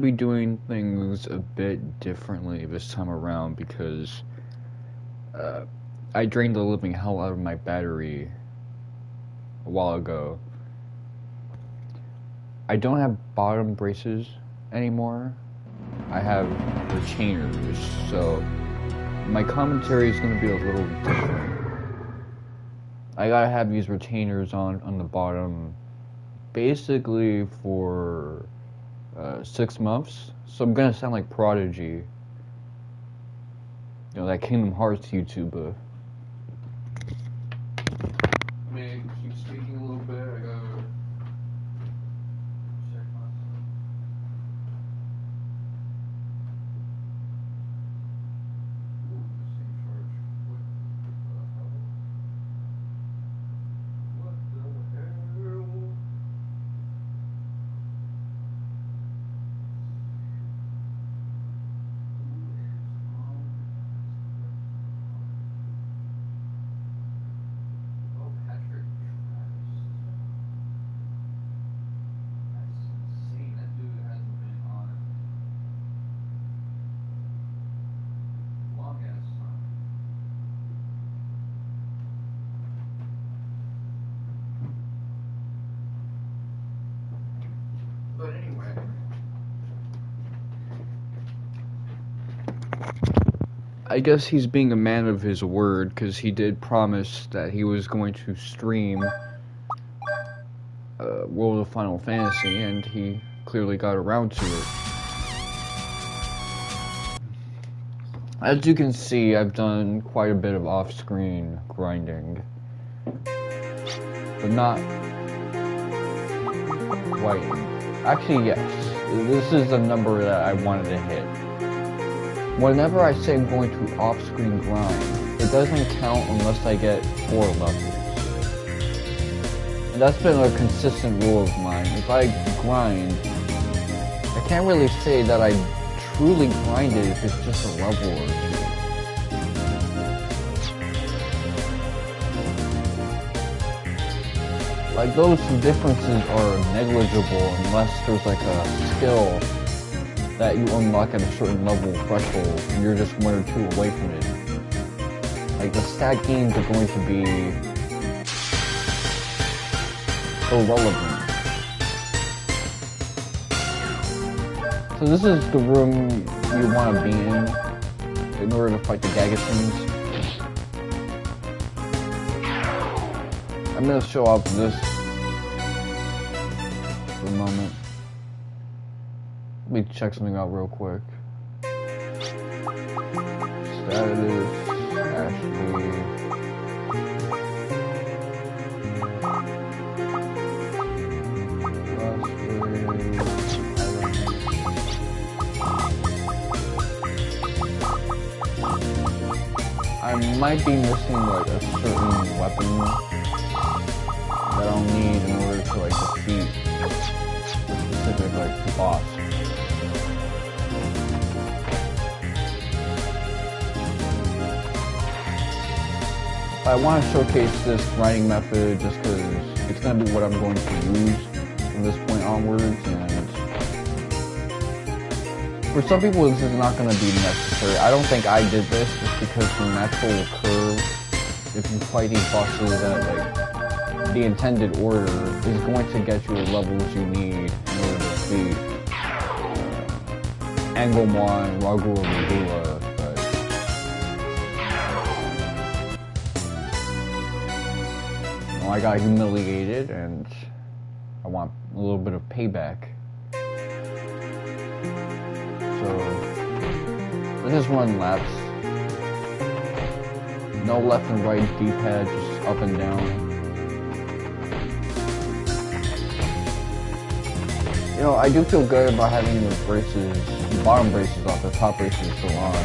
Be doing things a bit differently this time around because uh, I drained the living hell out of my battery a while ago. I don't have bottom braces anymore. I have retainers, so my commentary is going to be a little different. I gotta have these retainers on the bottom basically for 6 months, so I'm gonna sound like Prodigy, that Kingdom Hearts YouTuber. I mean, keep speaking a little bit. I gotta check myself. Ooh, this thing charged. What the hell? Oh, Patrick Travis. That's insane. That dude hasn't been on long ass time. But anyway, I guess he's being a man of his word because he did promise that he was going to stream World of Final Fantasy, and he clearly got around to it. As you can see, I've done quite a bit of off-screen grinding, but not quite. Actually, yes, this is the number that I wanted to hit. Whenever I say I'm going to off-screen grind, it doesn't count unless I get 4 levels. And that's been a consistent rule of mine. If I grind, I can't really say that I truly grinded if it's just a level or two. Like, those differences are negligible unless there's like a skill that you unlock at a certain level threshold and you're just 1 or 2 away from it. Like, the stat gains are going to be irrelevant. So this is the room you want to be in order to fight the Gagatins. I'm going to show off this for a moment. Let me check something out real quick. Status, Ashley. I might be missing like a certain weapon that I'll need in order to like defeat the specific like boss. I want to showcase this grinding method just because it's going to be what I'm going to use from this point onwards, and for some people this is not going to be necessary. I don't think I did this just because the natural curve, if you fight these bosses at like the intended order, is going to get you the levels you need in order to defeat Angomon, Ragul, and Medulla. I got humiliated and I want a little bit of payback. So let's just run laps. No left and right D-pad, just up and down. You know, I do feel good about having the braces, the bottom braces off, the top braces still on.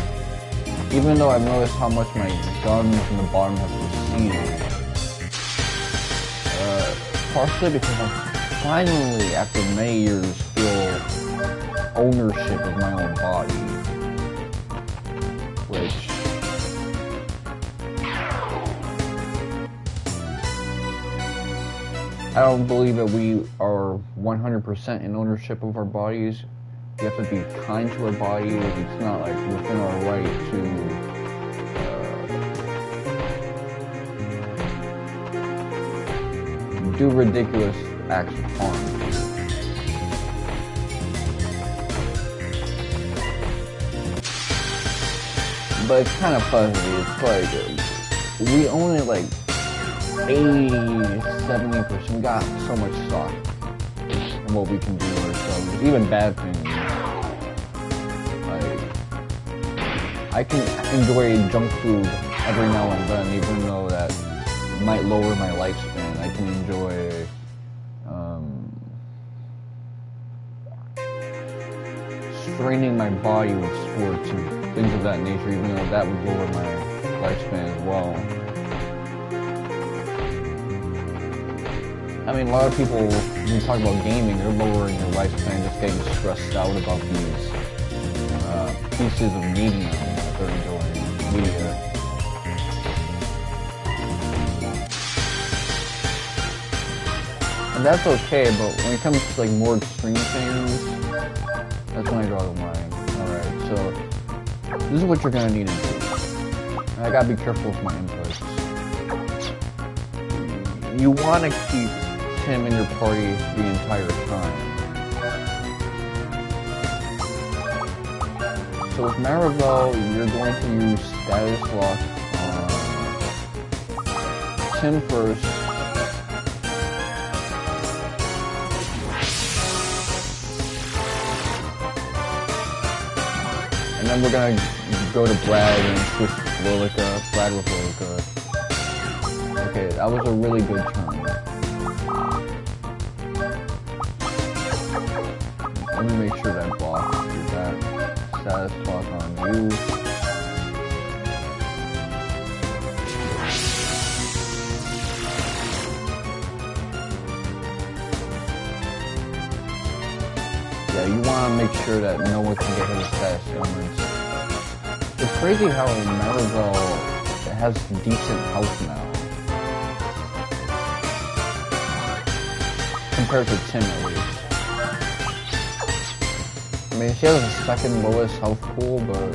Even though I've noticed how much my guns from the bottom have receded. Partially because I finally, after many years, feel ownership of my own body. Which I don't believe that we are 100% in ownership of our bodies, we have to be kind to our bodies. It's not like within our right to do ridiculous acts of harm. But it's kind of fuzzy. It's like we only like 80-70%. We got so much stock in what we can do ourselves. Even bad things. Like I can enjoy junk food every now and then, even though that might lower my lifespan. I can enjoy straining my body with sports and things of that nature, even though that would lower my lifespan as well. I mean, a lot of people, when you talk about gaming, they're lowering their lifespan just getting stressed out about these pieces of media that they're enjoying. Media. And that's okay, but when it comes to like more extreme things, that's when I draw the line. Alright, so this is what you're gonna need to do. I gotta be careful with my inputs. You wanna keep Tim in your party the entire time. So with Marivel, you're going to use status lock on Tim first. And then we're gonna go to Brad and switch Lilica, Brad with Lilica. Okay, that was a really good turn. Let me make sure that blocks that status lock on you. Yeah, you want to make sure that no one can get hit with status ailments. It's crazy how Marivel has decent health now. Compared to Tim at least. I mean, she has the second lowest health pool, but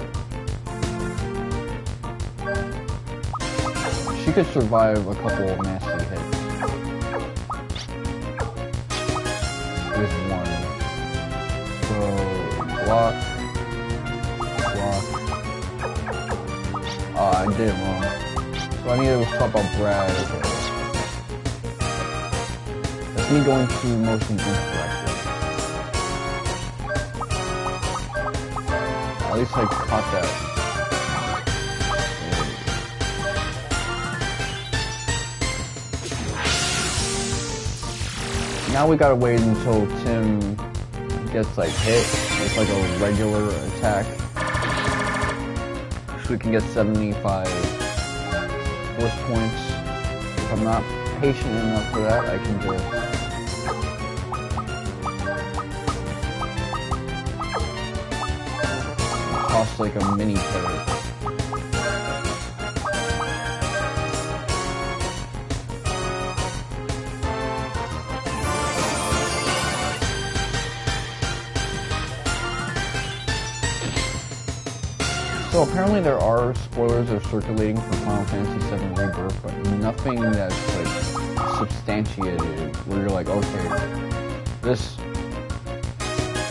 she could survive a couple of nasty hits. With one. So, block. Oh, I did it wrong. So I need to swap out Brad. Okay. That's me going to motion incorrectly. At least I caught that. Now we gotta wait until Tim gets like hit. It's like a regular attack. So we can get 75 force points. If I'm not patient enough for that, I can just toss like a mini turret. So apparently there are spoilers that are circulating for Final Fantasy VII Rebirth, but nothing that's like substantiated where you're like, okay, this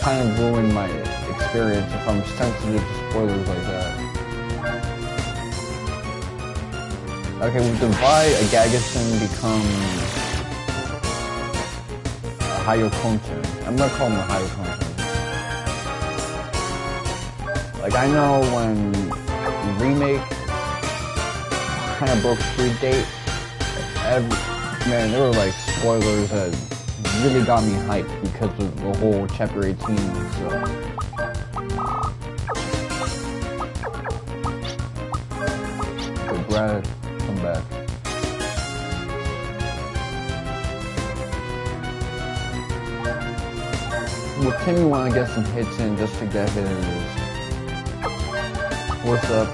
kind of ruined my experience if I'm sensitive to spoilers like that. Okay, with Divide, a Gagason becomes a Hyokonten. I'm gonna call him a Hyokonten. Like, I know when Remake kind of broke Street Date, man, there were like spoilers that really got me hyped because of the whole Chapter 18, so. So Brad, come back. With Tim, you want to get some hits in just to get his force up,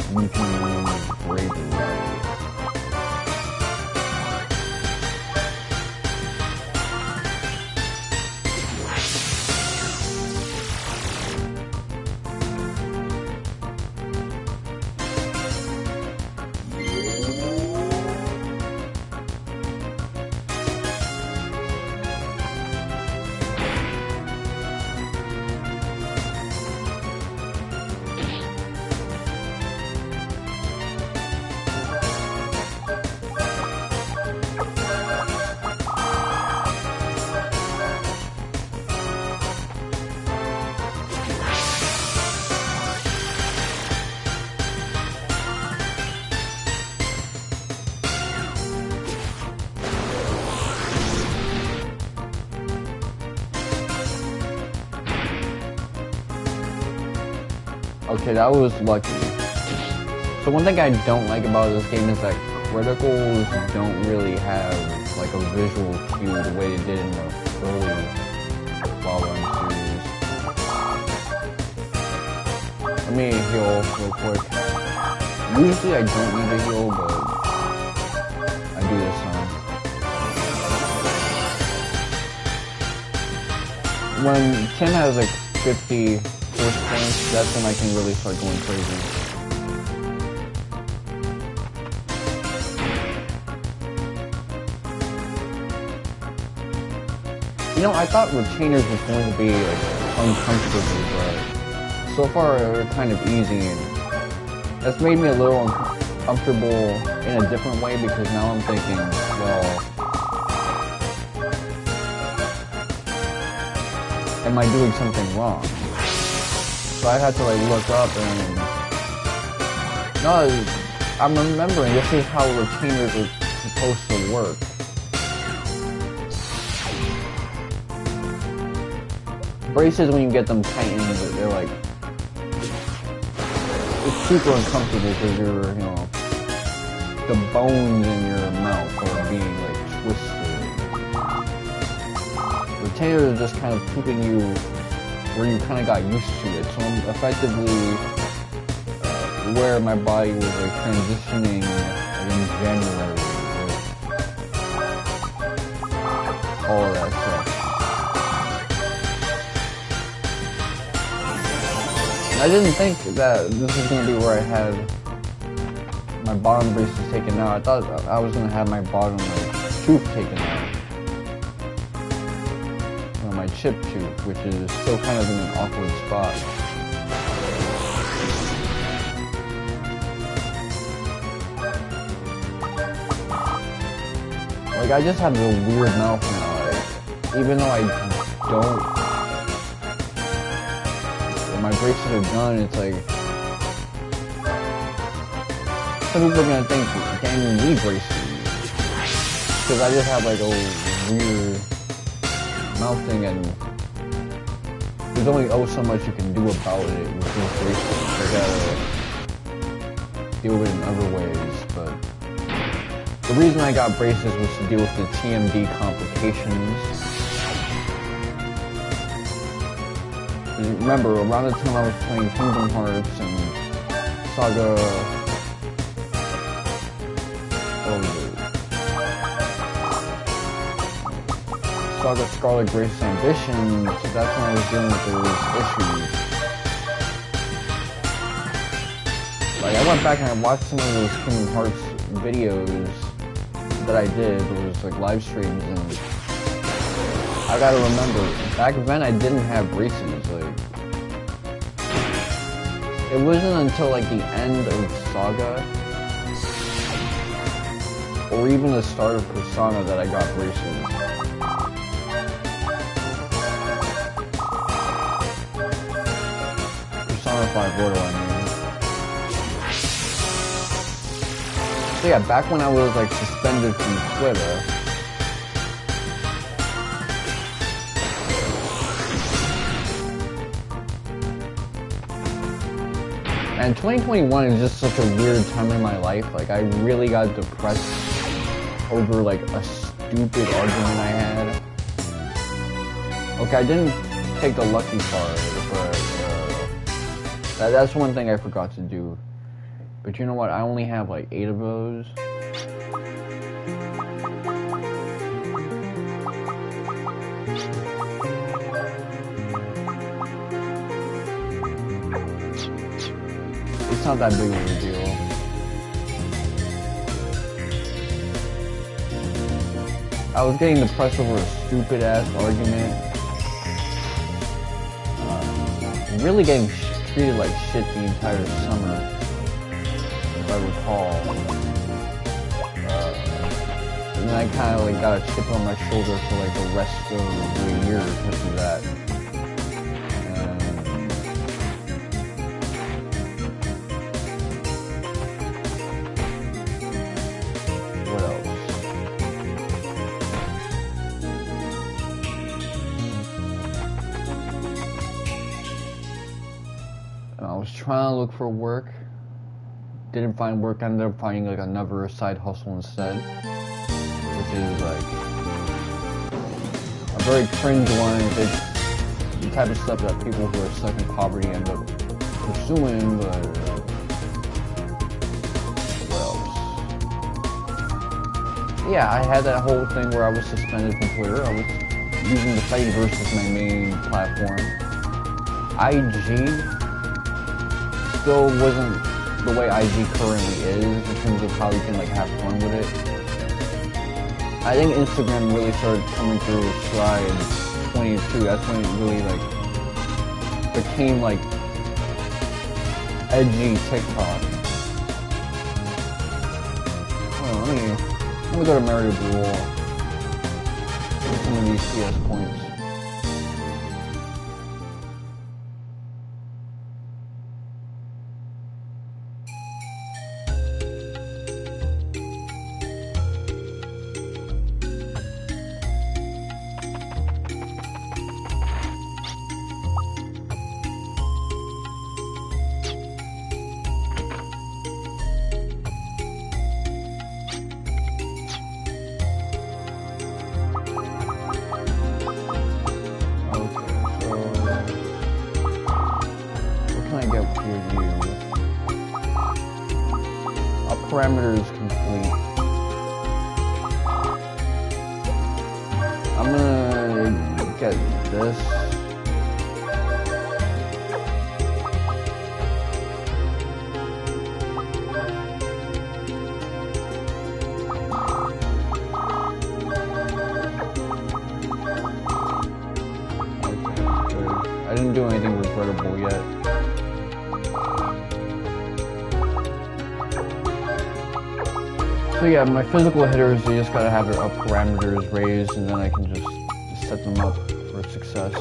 and you can win greatly. Okay, that was lucky. So one thing I don't like about this game is that criticals don't really have like a visual cue the way they did in the early Valorant series. Let me heal real quick. Usually I don't need to heal, but I do this time. When Tim has like 50 force points, that's when I can really start going crazy. You know, I thought retainers was going to be like uncomfortable, but so far they're kind of easy, and that's made me a little uncomfortable in a different way because now I'm thinking, well, am I doing something wrong? So I had to like look up and no, I'm remembering this is how retainers are supposed to work. Braces, when you get them tightened, they're like, it's super uncomfortable because you're, you know, the bones in your mouth are being like twisted. Retainers are just kind of keeping you where you kind of got used to it. So I'm effectively where my body was like transitioning like, in January with all of that stuff. I didn't think that this was going to be where I had my bottom braces taken out. I thought I was going to have my bottom like, tooth taken out. You know, my chip tooth, which is still kind of in an awkward spot. Like, I just have a weird mouth now. Like, even though I don't... my braces are done, it's like some people are gonna think, damn, you need braces because I just have like a weird mouth thing, and there's only so much you can do about it with these braces. I gotta deal with it in other ways, but the reason I got braces was to deal with the TMD complications. Remember, around the time I was playing Kingdom Hearts and Saga... Saga Scarlet Grace Ambition, so that's when I was dealing with those issues. Like, I went back and I watched some of those Kingdom Hearts videos that I did, those like live streams, and I gotta remember, back then I didn't have braces, like, it wasn't until like the end of Saga, or even the start of Persona that I got braces. Persona 5 Royal, I mean. So yeah, back when I was like suspended from Twitter, and 2021 is just such a weird time in my life. Like, I really got depressed over like a stupid argument I had. Okay, I didn't take the lucky card, but that's one thing I forgot to do. But you know what? I only have like 8 of those. It's not that big of a deal. I was getting depressed over a stupid ass argument. Really getting treated like shit the entire summer, if I recall. And then I kind of like got a chip on my shoulder for like the rest of the year because of that. was trying to look for work. Didn't find work. Ended up finding like another side hustle instead, which is like a very cringe one. It's the type of stuff that people who are stuck in poverty end up pursuing, but what else? Yeah, I had that whole thing where I was suspended from Twitter. I was using the Fediverse as my main platform. IG still wasn't the way IG currently is in terms of how you can like have fun with it. I think Instagram really started coming through its stride in 22. That's when it really like became like edgy TikTok. Oh, let me go to Mario Duel. Some of these CS points. Parameters complete. I'm gonna get this. Okay, good. I didn't do anything regrettable yet. So yeah, my physical hitters, they just gotta have their up parameters raised, and then I can just set them up for success.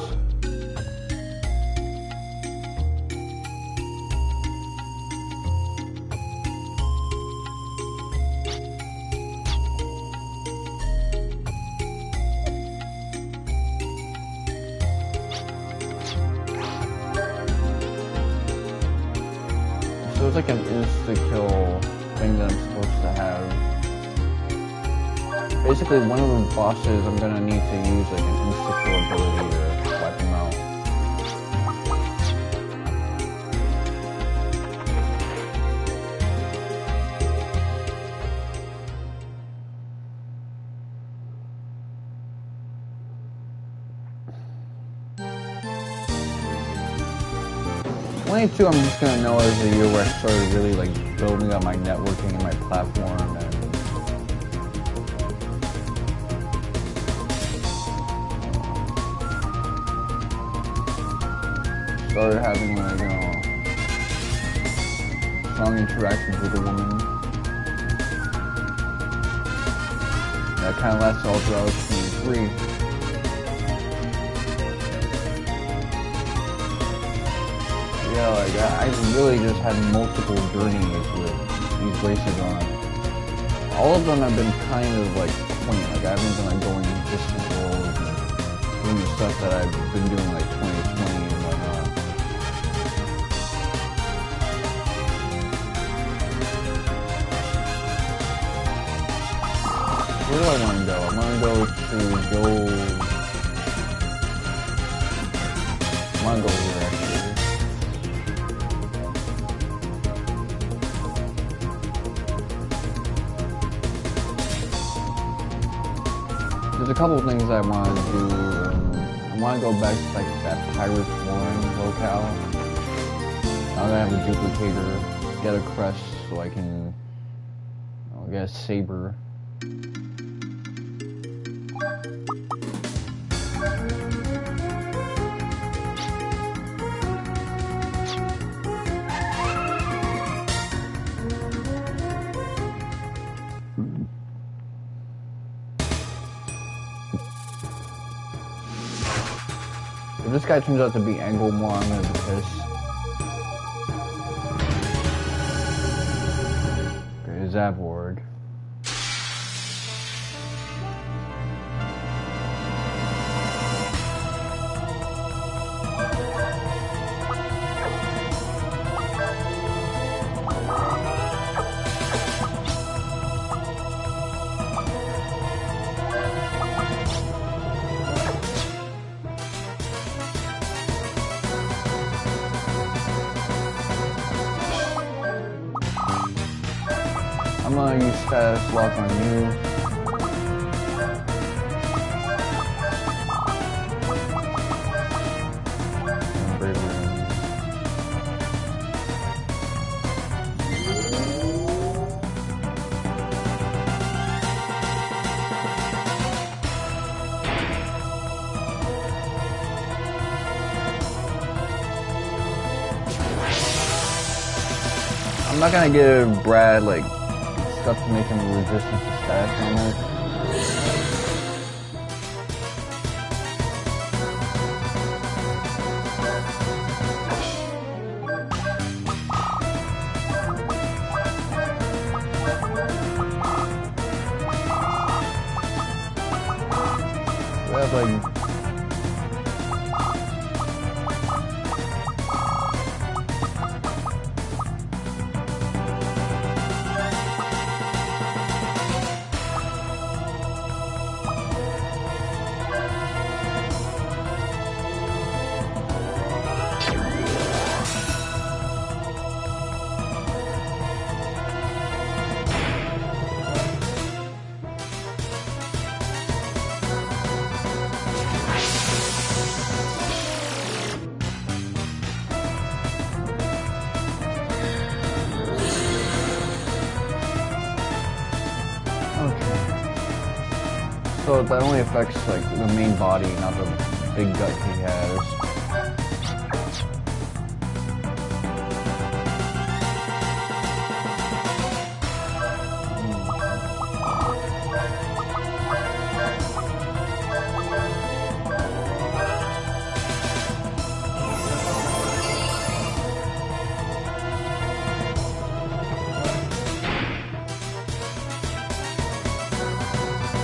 So it's like an insta-kill thing that I'm supposed to have. Basically, one of the bosses, I'm gonna need to use like an insta-kill ability to wipe him out. '22, I'm just gonna know as the year where I started really like building up my networking and my platform, and started having like, strong interactions with a woman. That kind of lasted all throughout 23. Yeah, like I really just had multiple journeys with these races on. All of them have been kind of like quaint. Like I haven't been like going distant worlds and doing the stuff that I've been doing like 2020 and whatnot. Where do I want to go? I want to go to gold. I want to go here actually. There's a couple of things I want to do. I want to go back to like that Pirates Warren locale. I'm gonna have a duplicator, get a crest so I can get a saber. If this guy turns out to be Anglemore, I'm gonna be pissed. Okay, Zavord. gonna use status lock on you. I'm not gonna give Brad like stuff to make him resistant to status armor. We have like so that only affects like the main body, not the big gut he has.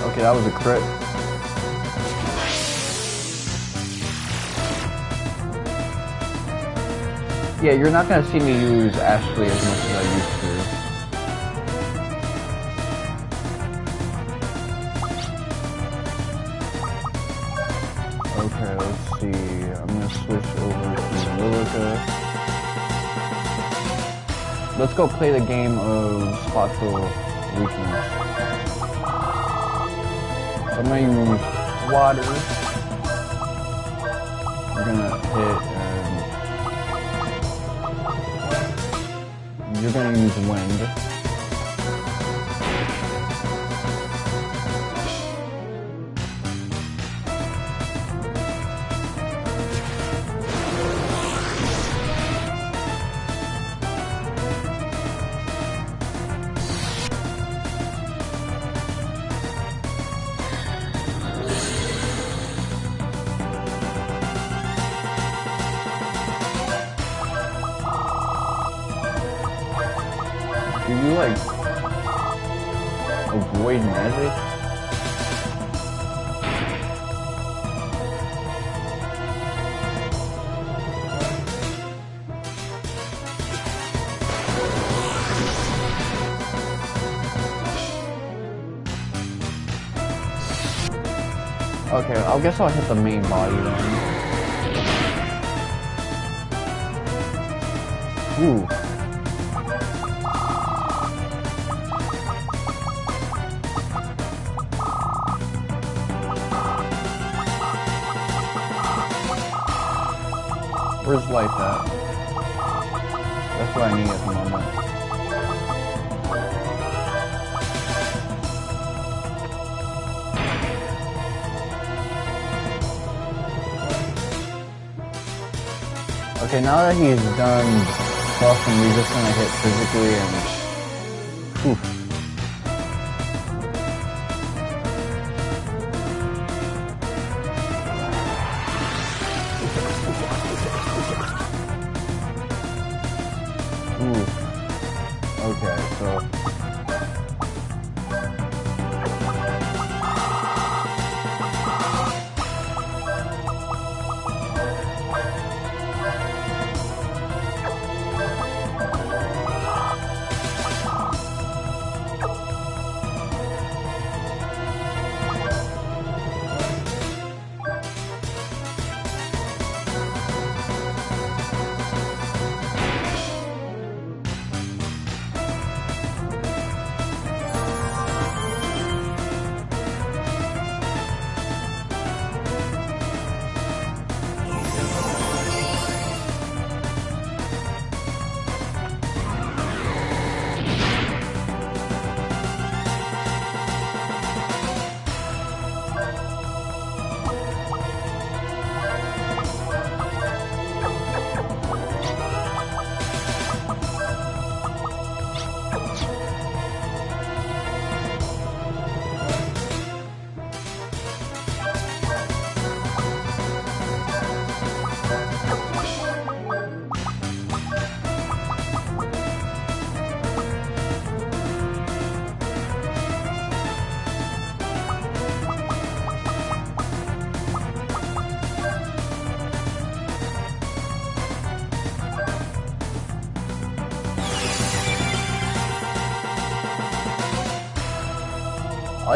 Okay, that was a crit. Yeah, you're not gonna see me use Ashley as much as I used to. Okay, let's see. I'm gonna switch over to Lilica. Let's go play the game of Spotful Weakness. I'm gonna use water. We're gonna hit, and you're gonna use wind. Do you like avoid magic? Okay, I guess I'll hit the main body then. Ooh. Where's life at? That's what I need at the moment. Okay, now that he's done buffing, we're just gonna hit physically and... Oof. Ooh. Okay, so...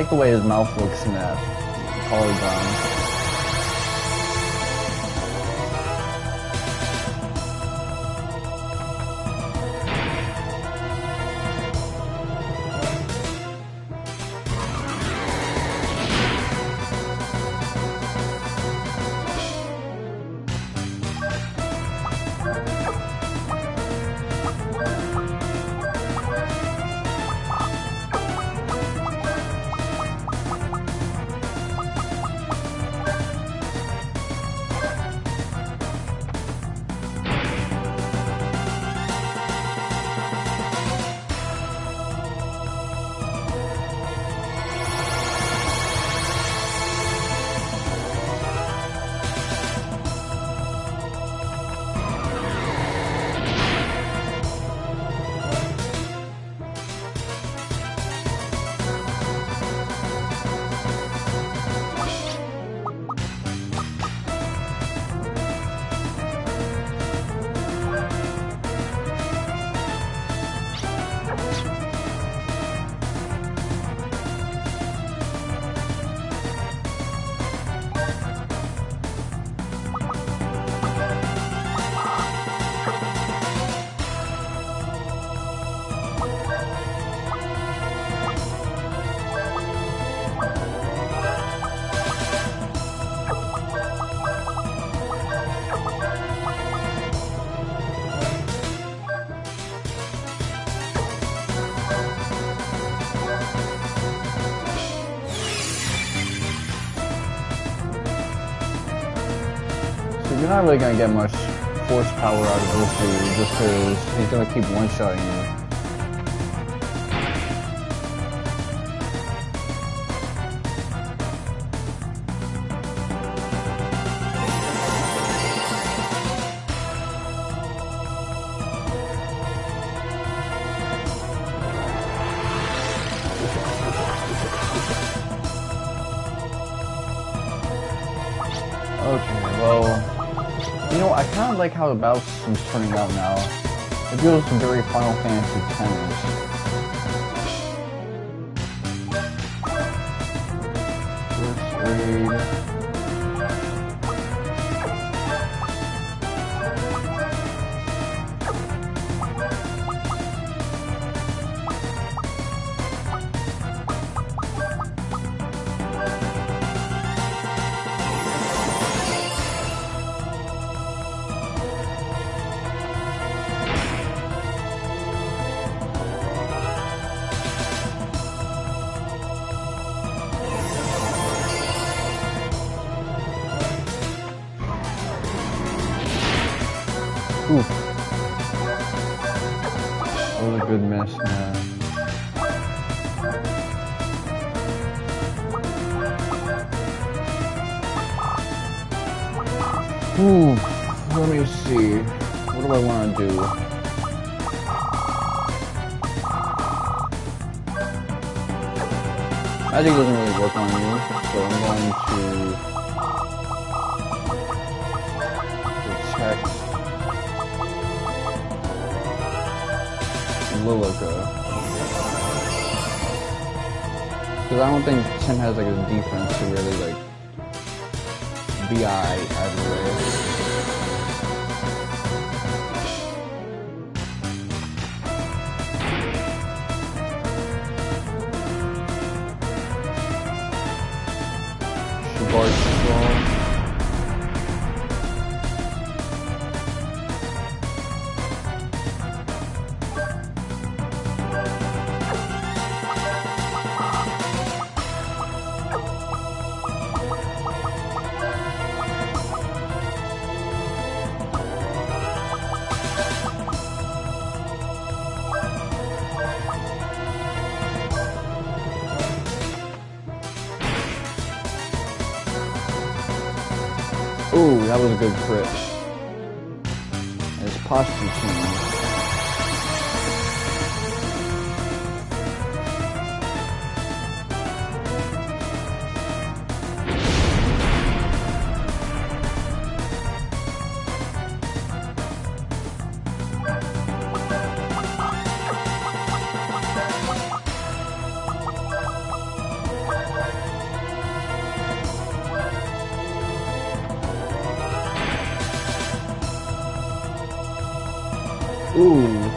like the way his mouth looks in that polygon. You're not really gonna get much force power out of this dude just because he's gonna keep one-shotting you. Okay, well, you know, I kind of like how the battle system's turning out now. It feels very Final Fantasy X-ish. First aid. Oof. That was a good miss, man. Ooh, let me see. What do I want to do? Magic doesn't really work on you, so I'm going to protect Lilica. Because I don't think Tim has like a defense to really like BI either way. Guard strong. Ooh, that was a good crit. And his posture changed. Ooh.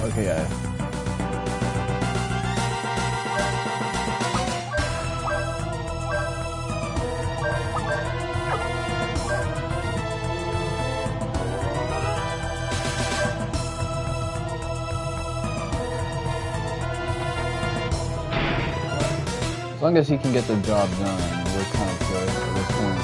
Okay, yeah. As long as he can get the job done, we're kind of good at this point.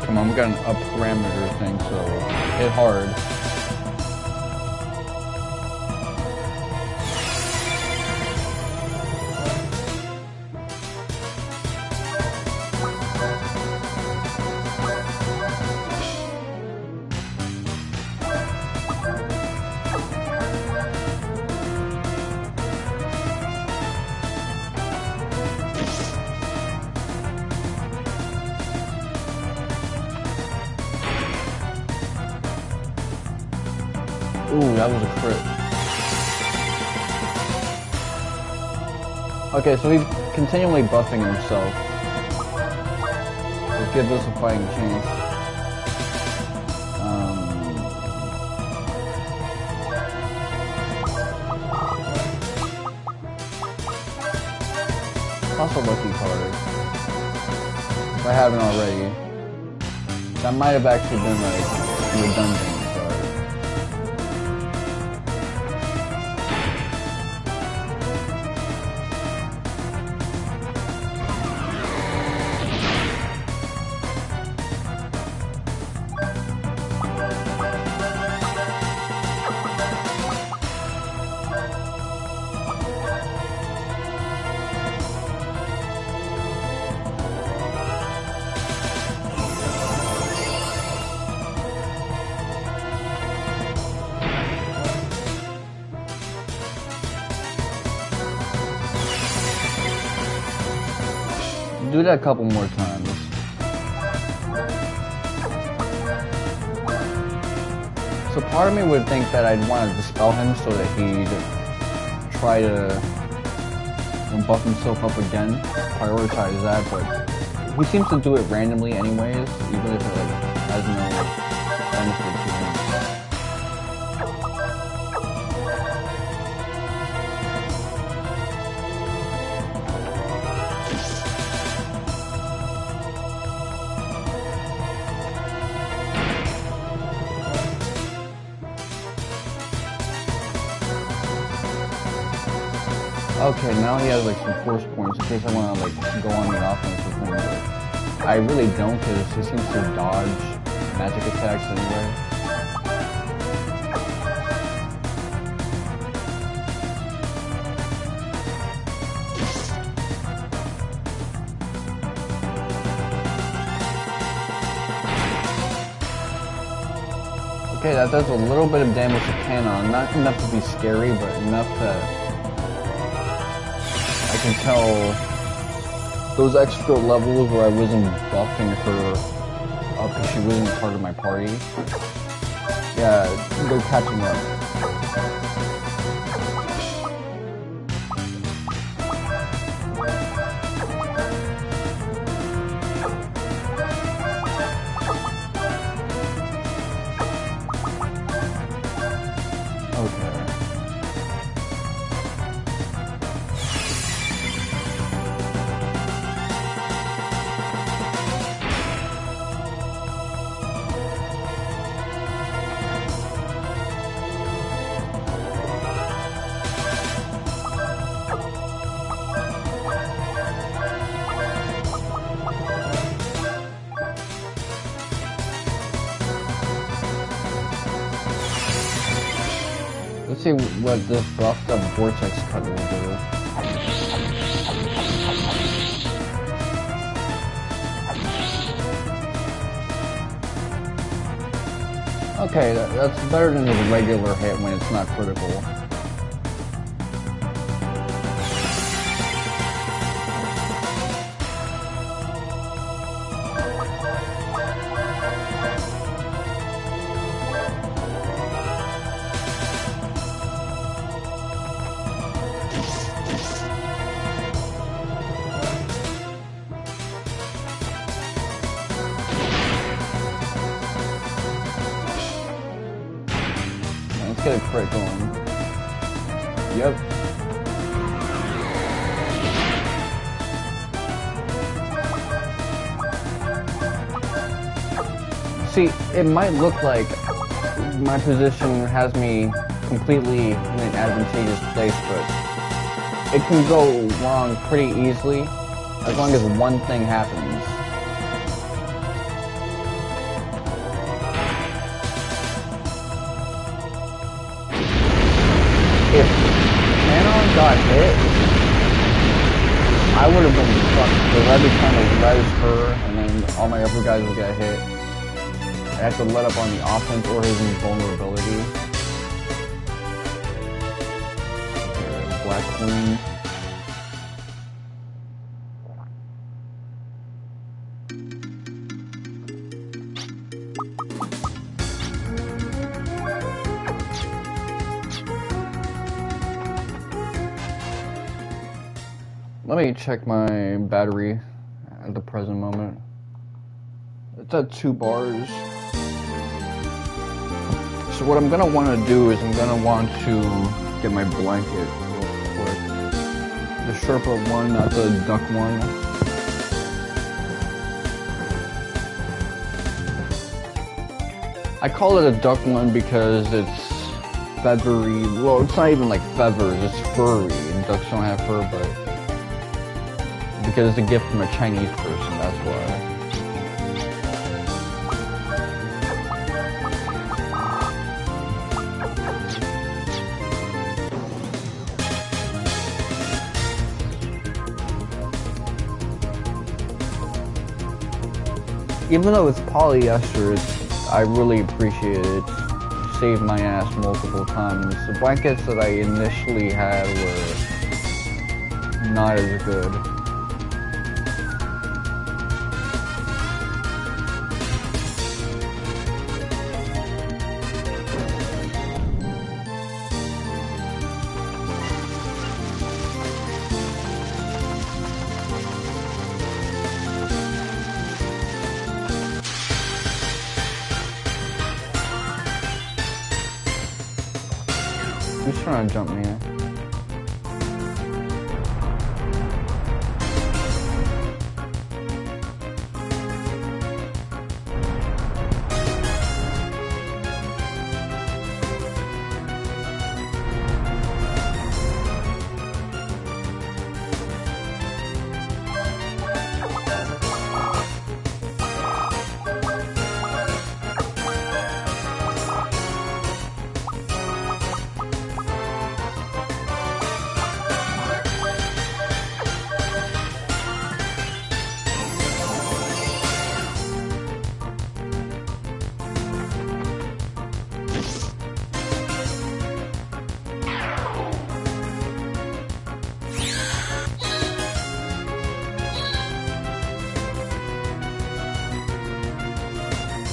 Come on, we got an up parameter thing, so hit hard. Ooh, that was a crit. Okay, so he's continually buffing himself. Which gives us a fighting chance. toss a lucky card. If I haven't already. That might have actually been like redundant. Do that a couple more times. So part of me would think that I'd want to dispel him so that he'd try to buff himself up again, prioritize that, but he seems to do it randomly anyways, even if it has no benefit to him. Okay, now he has like some force points in case I want to like go on the offense with him, but I really don't because he seems to dodge magic attacks anyway. Okay, that does a little bit of damage to Canon, not enough to be scary, but enough to I can tell those extra levels where I wasn't buffing her up because she wasn't part of my party. Yeah, they're catching up. Let's see what this buffed up vortex cut will do. Okay, that's better than a regular hit when it's not critical. Let's get a crit going. Yep. See, it might look like my position has me completely in an advantageous place, but it can go wrong pretty easily as long as one thing happens. If Canon got hit, I would have been fucked because I'd be trying to res her and then all my other guys would get hit. I have to let up on the offense or his invulnerability. Black Queen. Let me check my battery at the present moment. It's at 2 bars. So what I'm gonna want to do is I'm gonna want to get my blanket real quick. The Sherpa one, not the duck one. I call it a duck one because it's feathery. Well, it's not even like feathers, it's furry. And ducks don't have fur, but because it's a gift from a Chinese person, that's why. Even though it's polyester, I really appreciate it. It's saved my ass multiple times. The blankets that I initially had were not as good. Who's trying to jump me?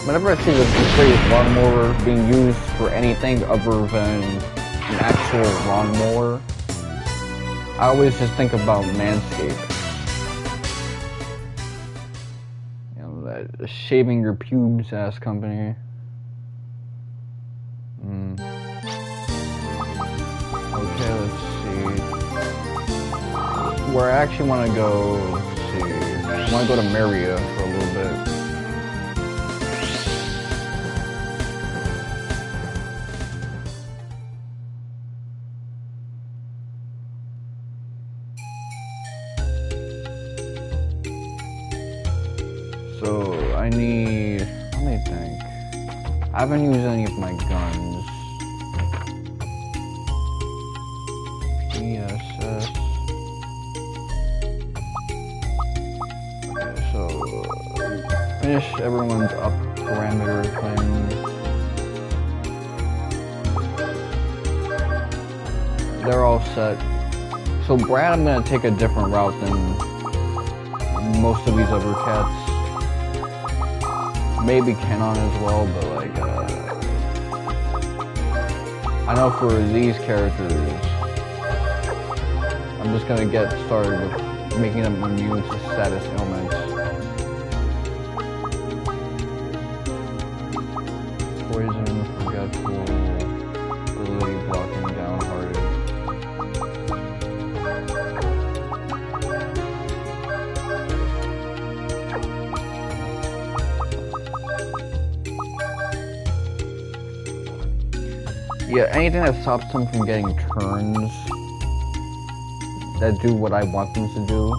Whenever I see the phrase lawnmower being used for anything other than an actual lawnmower, I always just think about Manscaped. You know, that shaving your pubes ass company. Okay, let's see. Where I actually want to go, let's see. I want to go to Maria for a little bit. So I need, let me think. I haven't used any of my guns. ESS. So finish everyone's up parameter thing. They're all set. So Brad, I'm gonna take a different route than most of these other cats. Maybe Kenon as well, but like, I know for these characters, I'm just gonna get started with making them immune to status ailments. Poison, forgetful, ability blocking, downhearted. Yeah, anything that stops them from getting turns that do what I want them to do,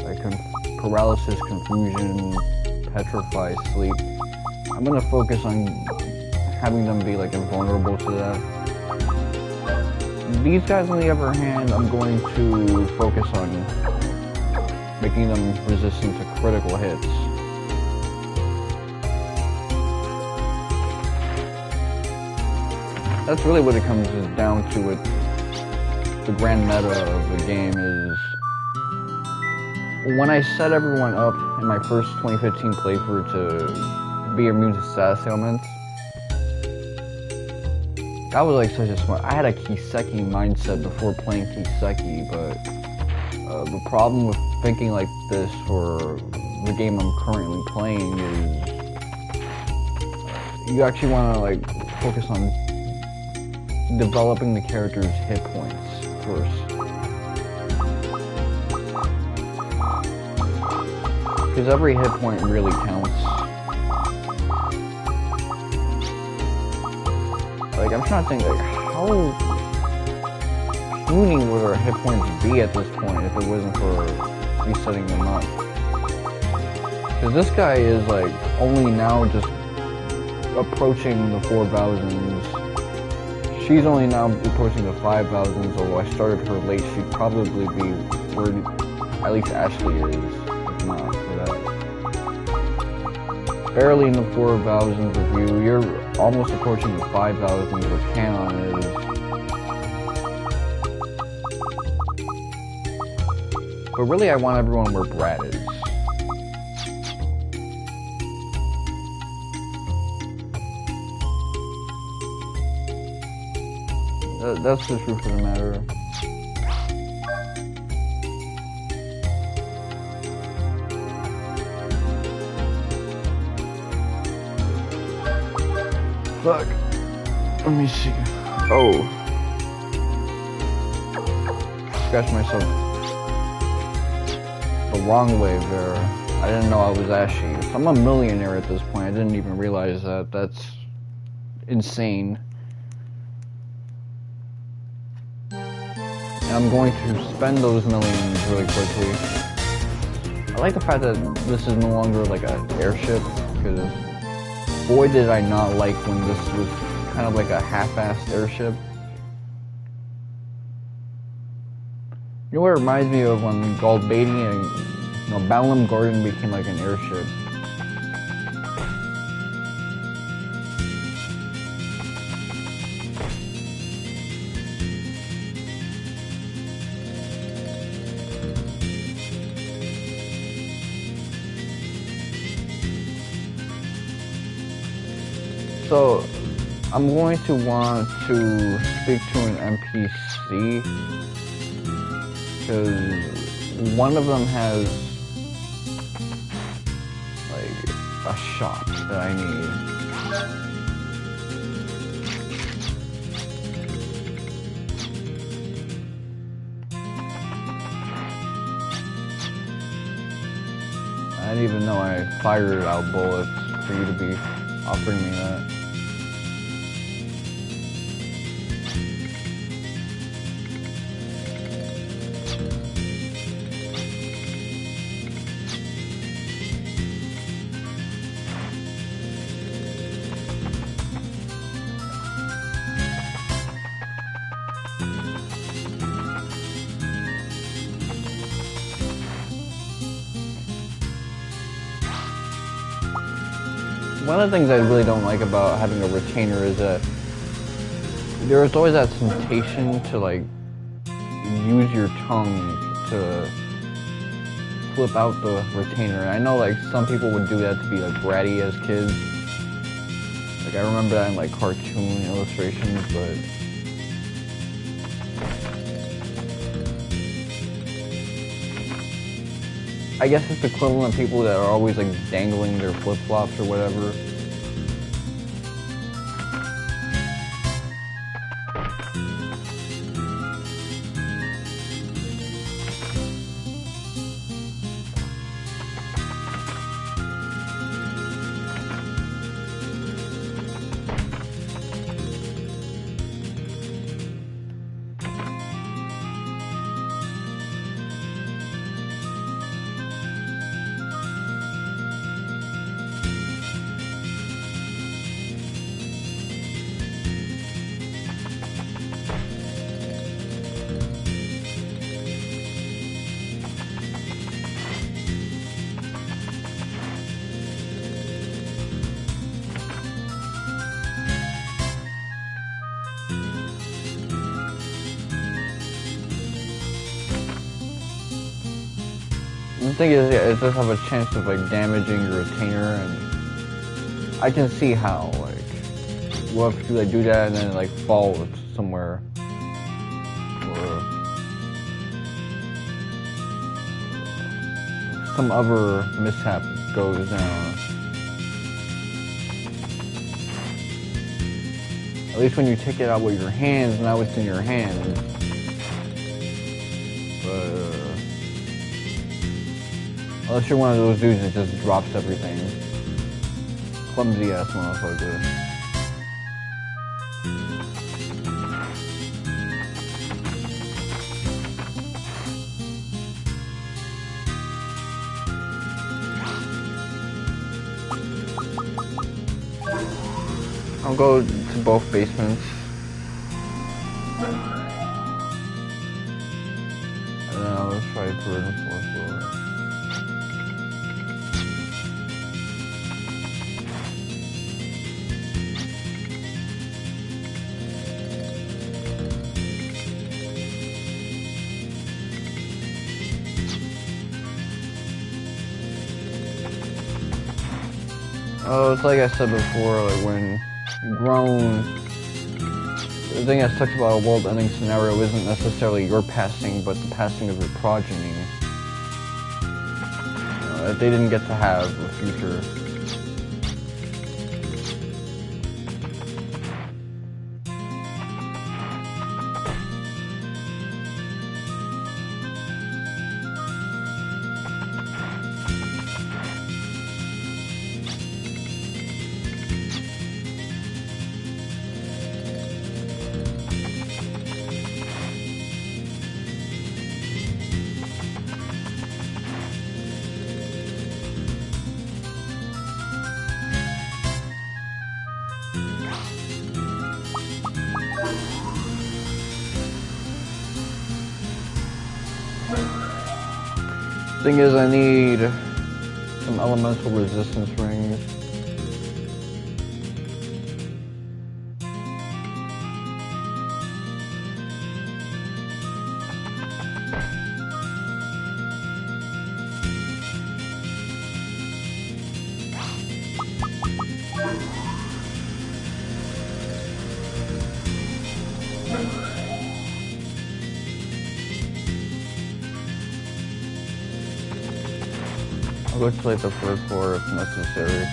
like paralysis, confusion, petrify, sleep. I'm gonna focus on having them be like invulnerable to that. These guys, on the other hand, I'm going to focus on making them resistant to critical hits. That's really what it comes down to. With the grand meta of the game is when I set everyone up in my first 2015 playthrough to be immune to status ailments. I was like such a smart. I had a Kiseki mindset before playing Kiseki, but the problem with thinking like this for the game I'm currently playing is you actually want to like focus on developing the character's hit points first. Because every hit point really counts. Like, I'm trying to think, like, how puny would our hit points be at this point if it wasn't for resetting them up? Because this guy is, like, only now just approaching the 4,000s. She's only now approaching the 5,000s, although I started her late, she'd probably be where at least Ashley is, if not for that. Barely in the 4,000s review, you're almost approaching the 5,000s where Canon is. But really I want everyone where Brad is. That's the truth of the matter. Fuck. Let me see. Oh. Scratched myself the wrong way there. I didn't know I was ashy. I'm a millionaire at this point. I didn't even realize that. That's insane. And I'm going to spend those millions really quickly. I like the fact that this is no longer like an airship, because boy did I not like when this was kind of like a half-assed airship. You know what it reminds me of when Galbadia and Balam Garden became like an airship. So, I'm going to want to speak to an NPC, because one of them has, like, a shop that I need. I didn't even know I fired out bullets for you to be offering me that. One of the things I really don't like about having a retainer is that there's always that temptation to like use your tongue to flip out the retainer. I know like some people would do that to be like bratty as kids. Like I remember that in like cartoon illustrations, but I guess it's the equivalent of people that are always like dangling their flip-flops or whatever. The thing is, yeah, it does have a chance of like damaging your retainer, and I can see how, like, what if you like do that and then like fall somewhere, or some other mishap goes down. At least when you take it out with your hands, now it's in your hands. But Unless you're one of those dudes that just drops everything. Clumsy ass motherfucker. I'll go to both basements. And then I'll try third and fourth floor. Oh, it's like I said before, like when grown, the thing that sucks about a world-ending scenario isn't necessarily your passing, but the passing of your progeny. That they didn't get to have a future. Thing is, I need some elemental resistance rings. I'll go to like the first floor if necessary.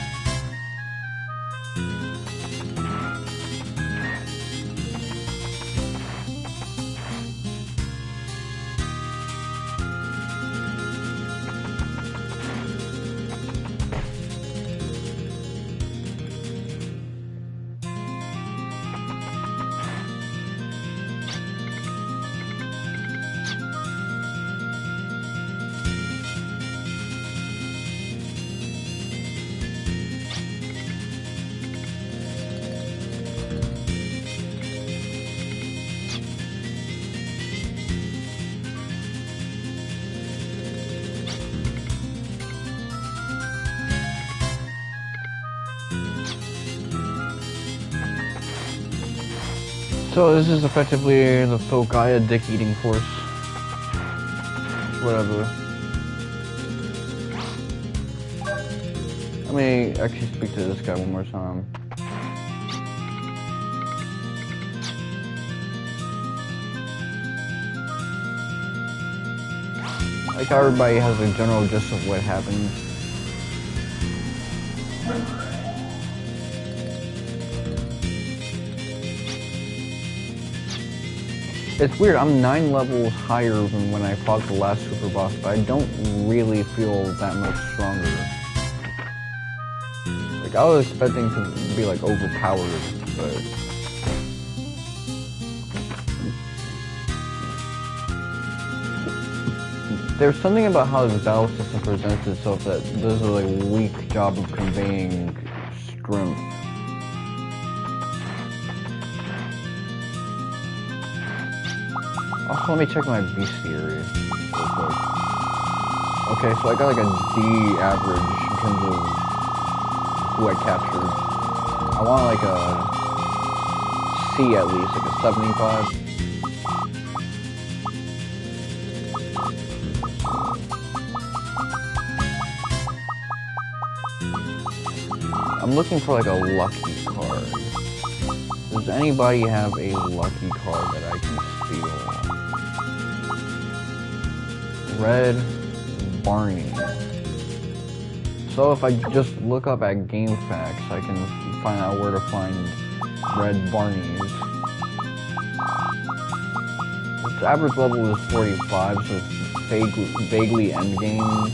So this is effectively the Filgaia dick-eating force. Whatever. Let me actually speak to this guy one more time. Like how everybody has a general gist of what happened. It's weird, I'm 9 levels higher than when I fought the last super boss, but I don't really feel that much stronger. Like, I was expecting to be, like, overpowered, but... There's something about how this battle system presents itself that does a, like, weak job of conveying strength. Also, let me check my bestiary real quick. Okay, so I got like a D average in terms of who I captured. I want like a C at least, like a 75. I'm looking for like a lucky card. Does anybody have a lucky card that I can steal? Red Barney. So if I just look up at GameFAQs, I can find out where to find Red Barneys. Its average level is 45, so it's vaguely endgame.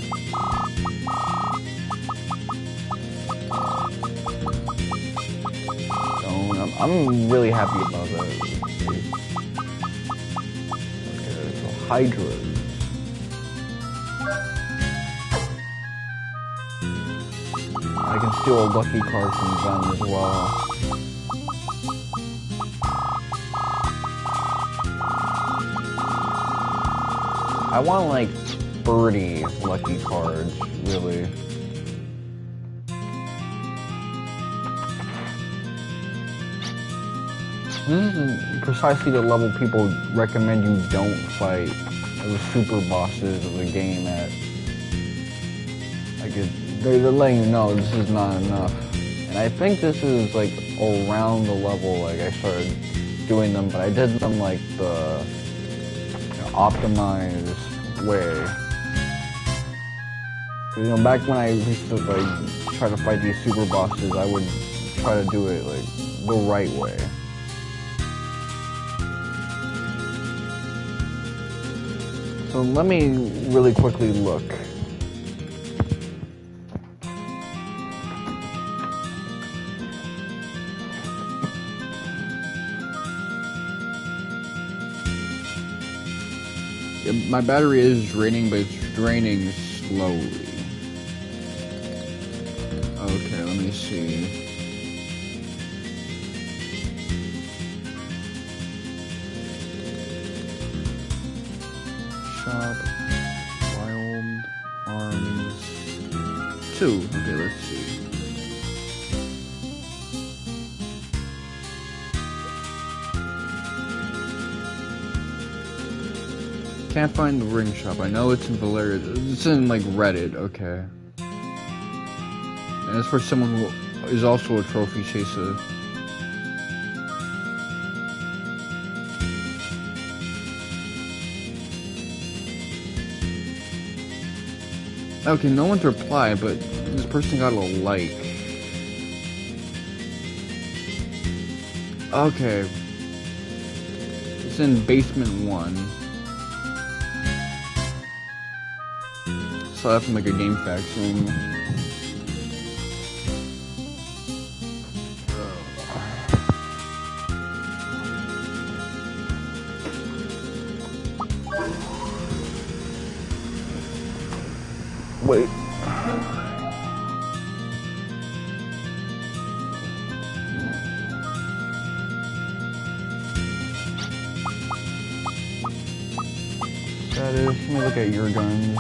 I'm really happy about that. Okay, so Hydras. I can steal a lucky card from them as well. I want like 30 lucky cards, really. This is precisely the level people recommend you don't fight the super bosses of the game at. Like, they're letting you know this is not enough. And I think this is like around the level like I started doing them, but I did them like the optimized way. Cause, back when I used to like try to fight these super bosses, I would try to do it like the right way. So let me really quickly look. My battery is draining, but it's draining slowly. Okay, let me see. Shop, Wild Arms 2. Okay, let's see. Can't find the ring shop. I know it's in Valeria. It's in like Reddit. Okay. And it's for someone who is also a trophy chaser. Okay, no one's replied, but this person got a like. Okay. It's in Basement 1. So I have to make a game faction. Wait. Status, let me look at your guns.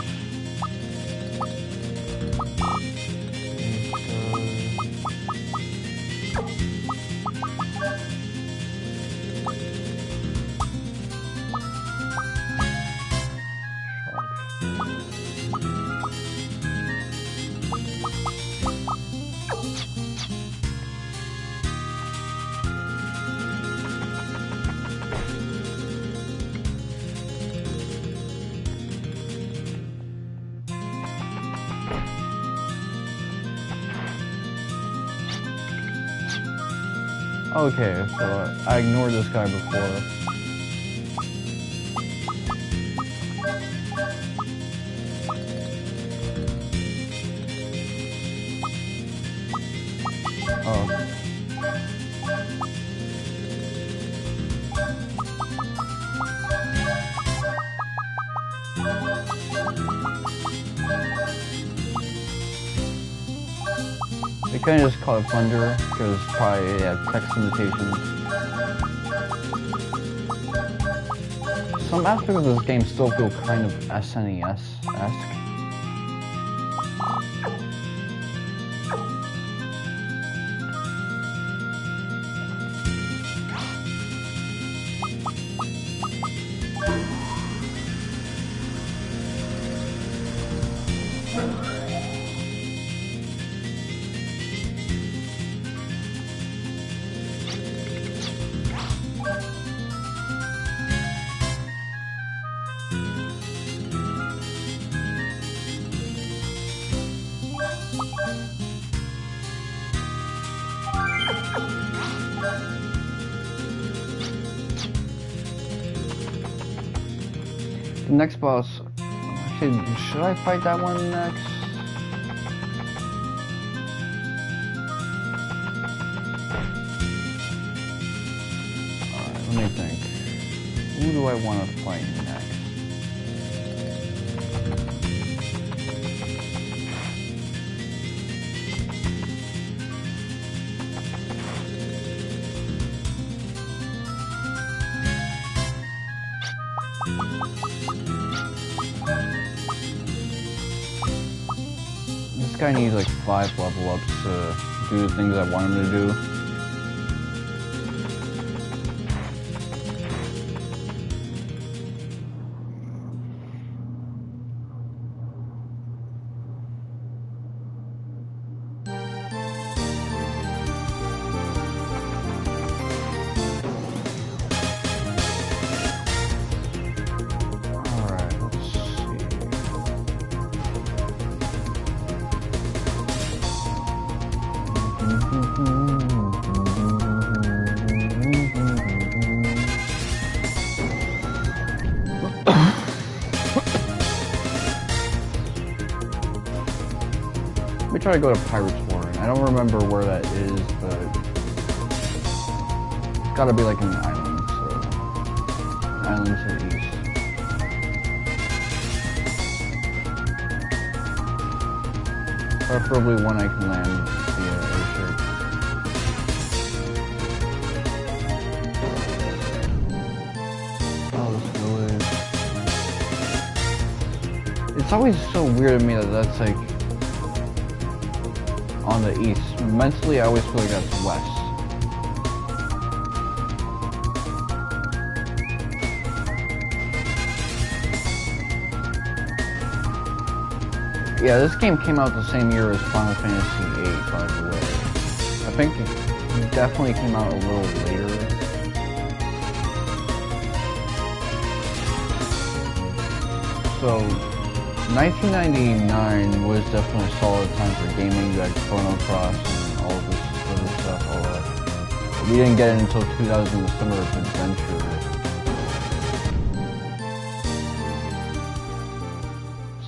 Okay, so I ignored this guy before. Oh. They kind of just call it Thunder because probably text limitations. Some aspects of this game still feel kind of SNES-esque. The next boss, actually, should I fight that one next? do I want to fight next? This guy needs like 5 level ups to do the things I want him to do. Let me try to go to Pirates Warren. I don't remember where that is, but it's gotta be like an island, so island to the east. Preferably one I can land via airship. Oh, this village. It's always so weird to me that that's like on the east. Mentally, I always feel like that's west. Yeah, this game came out the same year as Final Fantasy VIII, by the way. I think it definitely came out a little later. So 1999 was definitely a solid time for gaming. You had Chrono Cross and all of this other stuff. We didn't get it until 2000, the Summer of Adventure.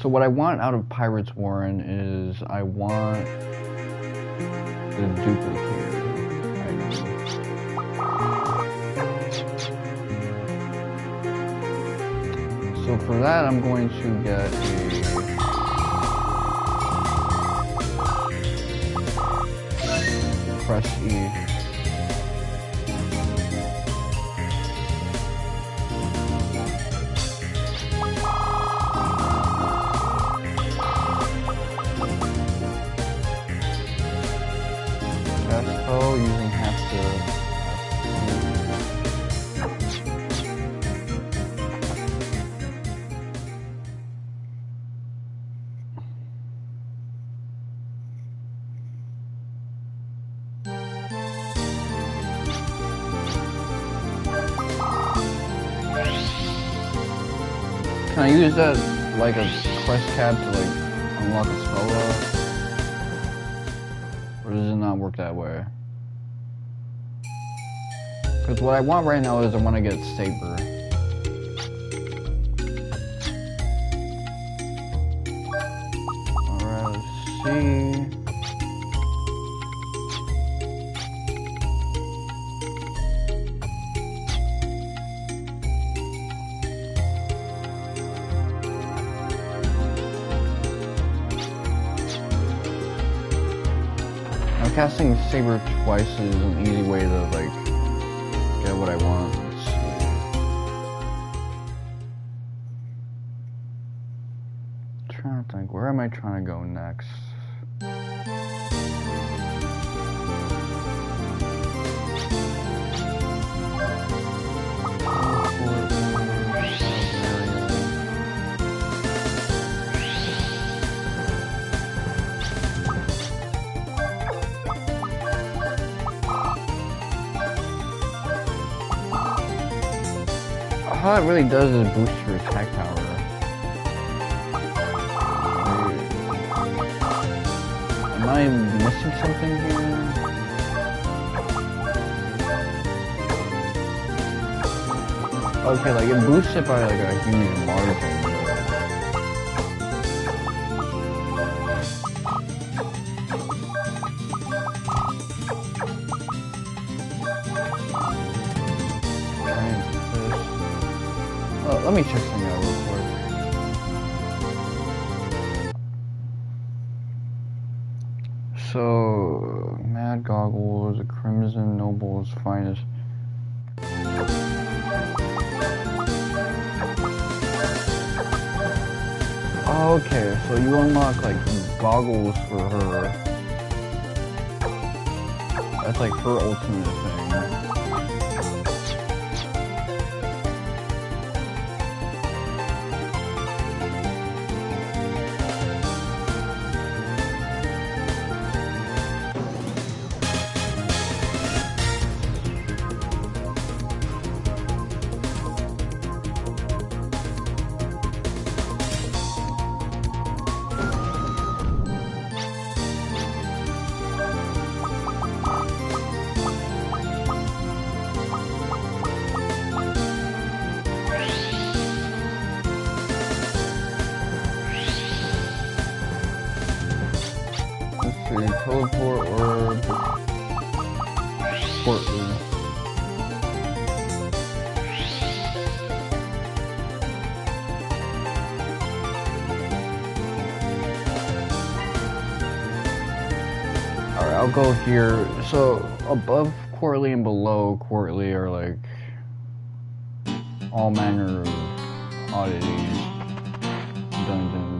So what I want out of Pirates Warren is I want the duplicator item. So for that, I'm going to get a press E. Caspo using half the. Can I use that like a quest tab to like unlock a spell lock? Or does it not work that way? Because what I want right now is I want to get Saber. Alright, let's see. Casting Saber twice is an easy way to like get what I want. Let's see. I'm trying to think, where am I trying to go next? All it really does is boost your attack power. Am I missing something here? Okay, like it boosts it by like a huge margin. Let me check something out real quick. So, Mad Goggles, a Crimson Noble's finest. Okay, so you unlock like goggles for her. That's like her ultimate thing. Teleport or portal. Alright, I'll go here. So above Quarterly and below Quarterly are like all manner of oddities, dungeons.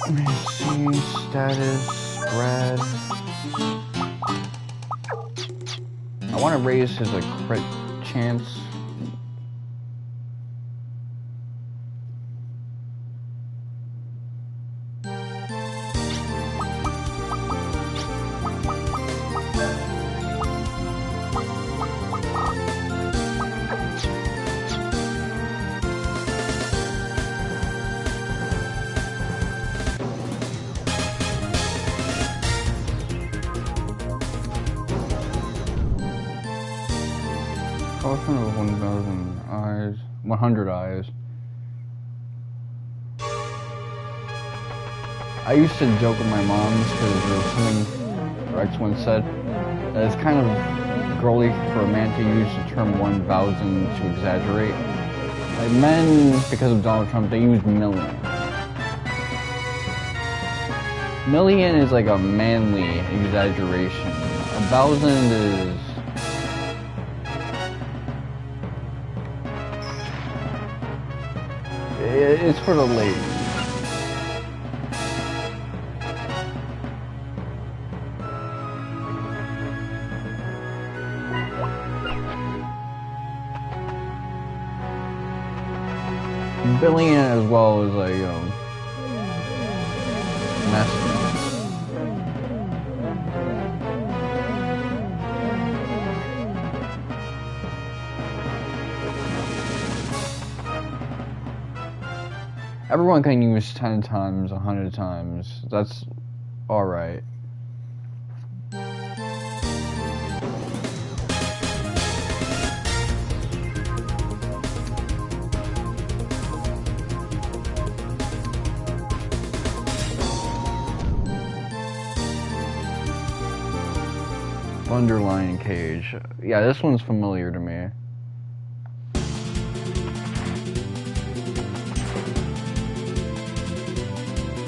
Let me see, status, spread. I want to raise his like crit chance. Caution of 1,000 eyes, 100 eyes. I used to joke with my moms because there was something Rex once said that it's kind of girly for a man to use the term 1,000 to exaggerate. Like men, because of Donald Trump, they use million. Million is like a manly exaggeration. 1,000 is it's for the ladies. Billion as well as like masculine. Everyone can use 10 times, 100 times. That's alright. Underlying cage. Yeah, this one's familiar to me.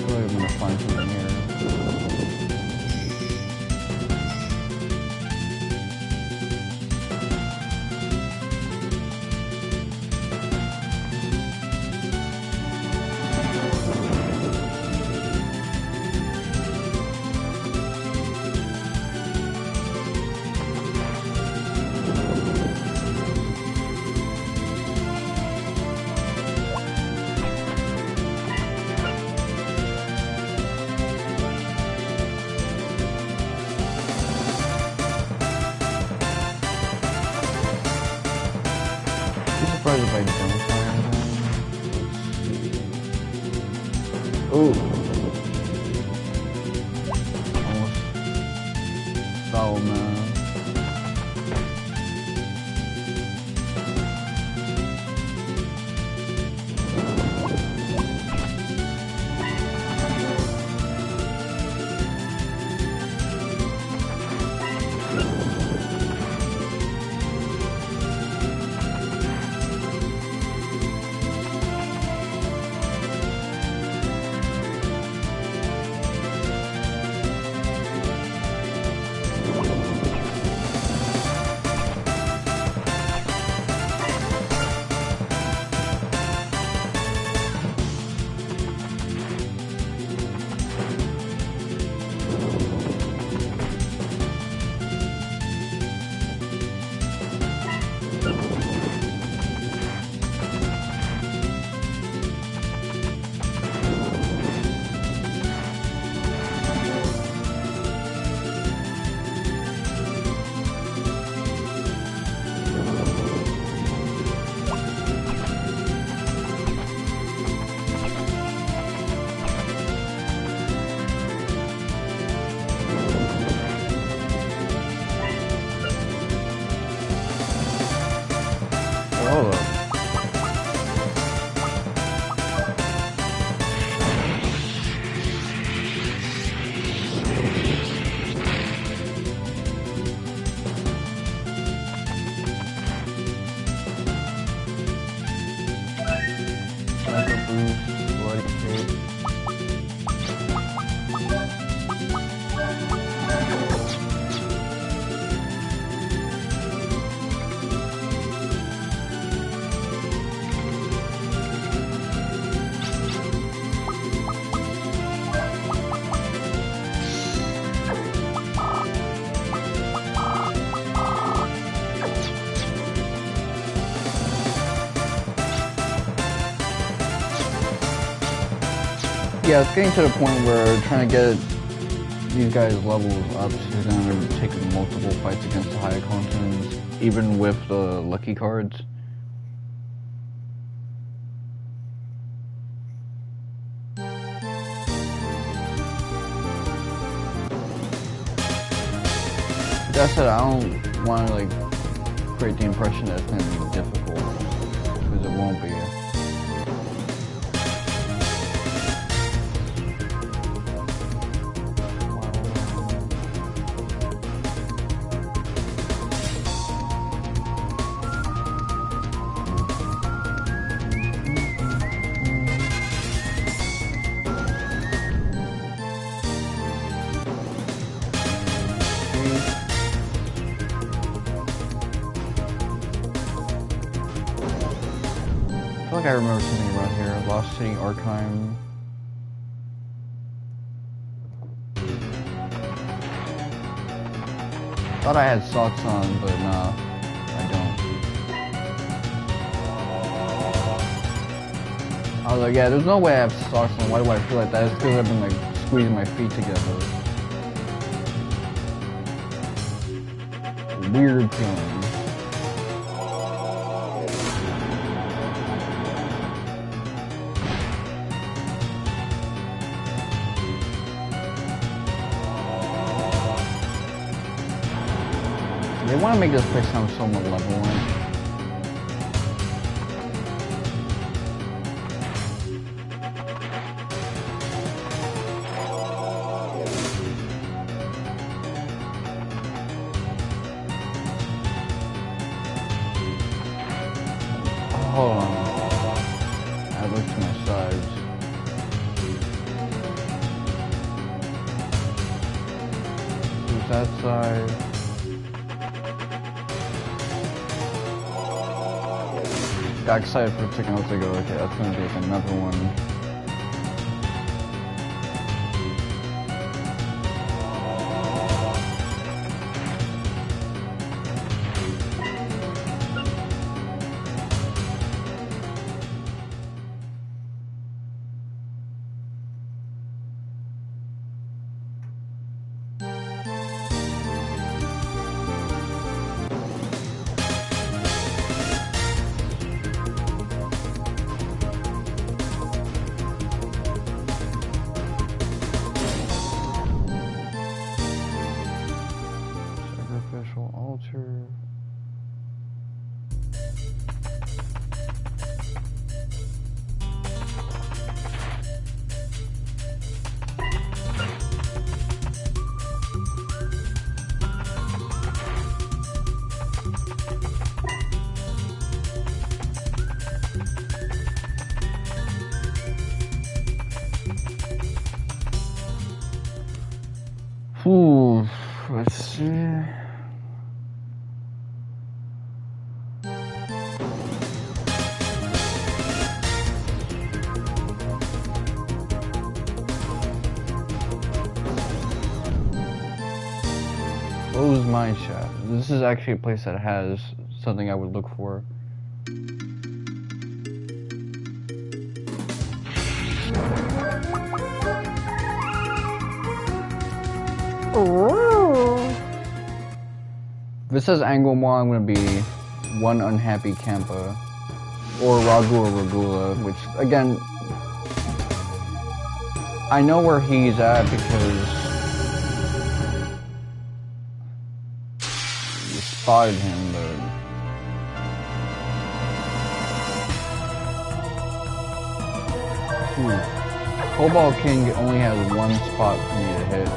I'm gonna find something here. If I don't find them. Ooh. Almost foul, man. Yeah, it's getting to the point where trying to get these guys' levels up, so they're going to take multiple fights against the high Hyakontans, even with the lucky cards. That said, I don't want to like create the impression that it's going to be difficult, because it won't be. I feel like I remember something around here. Lost City Archive. Thought I had socks on, but nah, I don't. I was like, yeah, there's no way I have socks on. Why do I feel like that? It's because I've been like squeezing my feet together. Weird feeling. They want to make this place sound so malevolent. Hold on. I look to my sides. Who's that side? Got excited for a second. I was like, okay, that's gonna be like another one. Sacrificial altar. Ooh, let's see. Closed mine shaft. This is actually a place that has something I would look for. If it says Angomar, I'm gonna be one unhappy Kampa. Or Ragu or Regula, which, again, I know where he's at because you spotted him, but Cobalt King only has one spot for me to hit.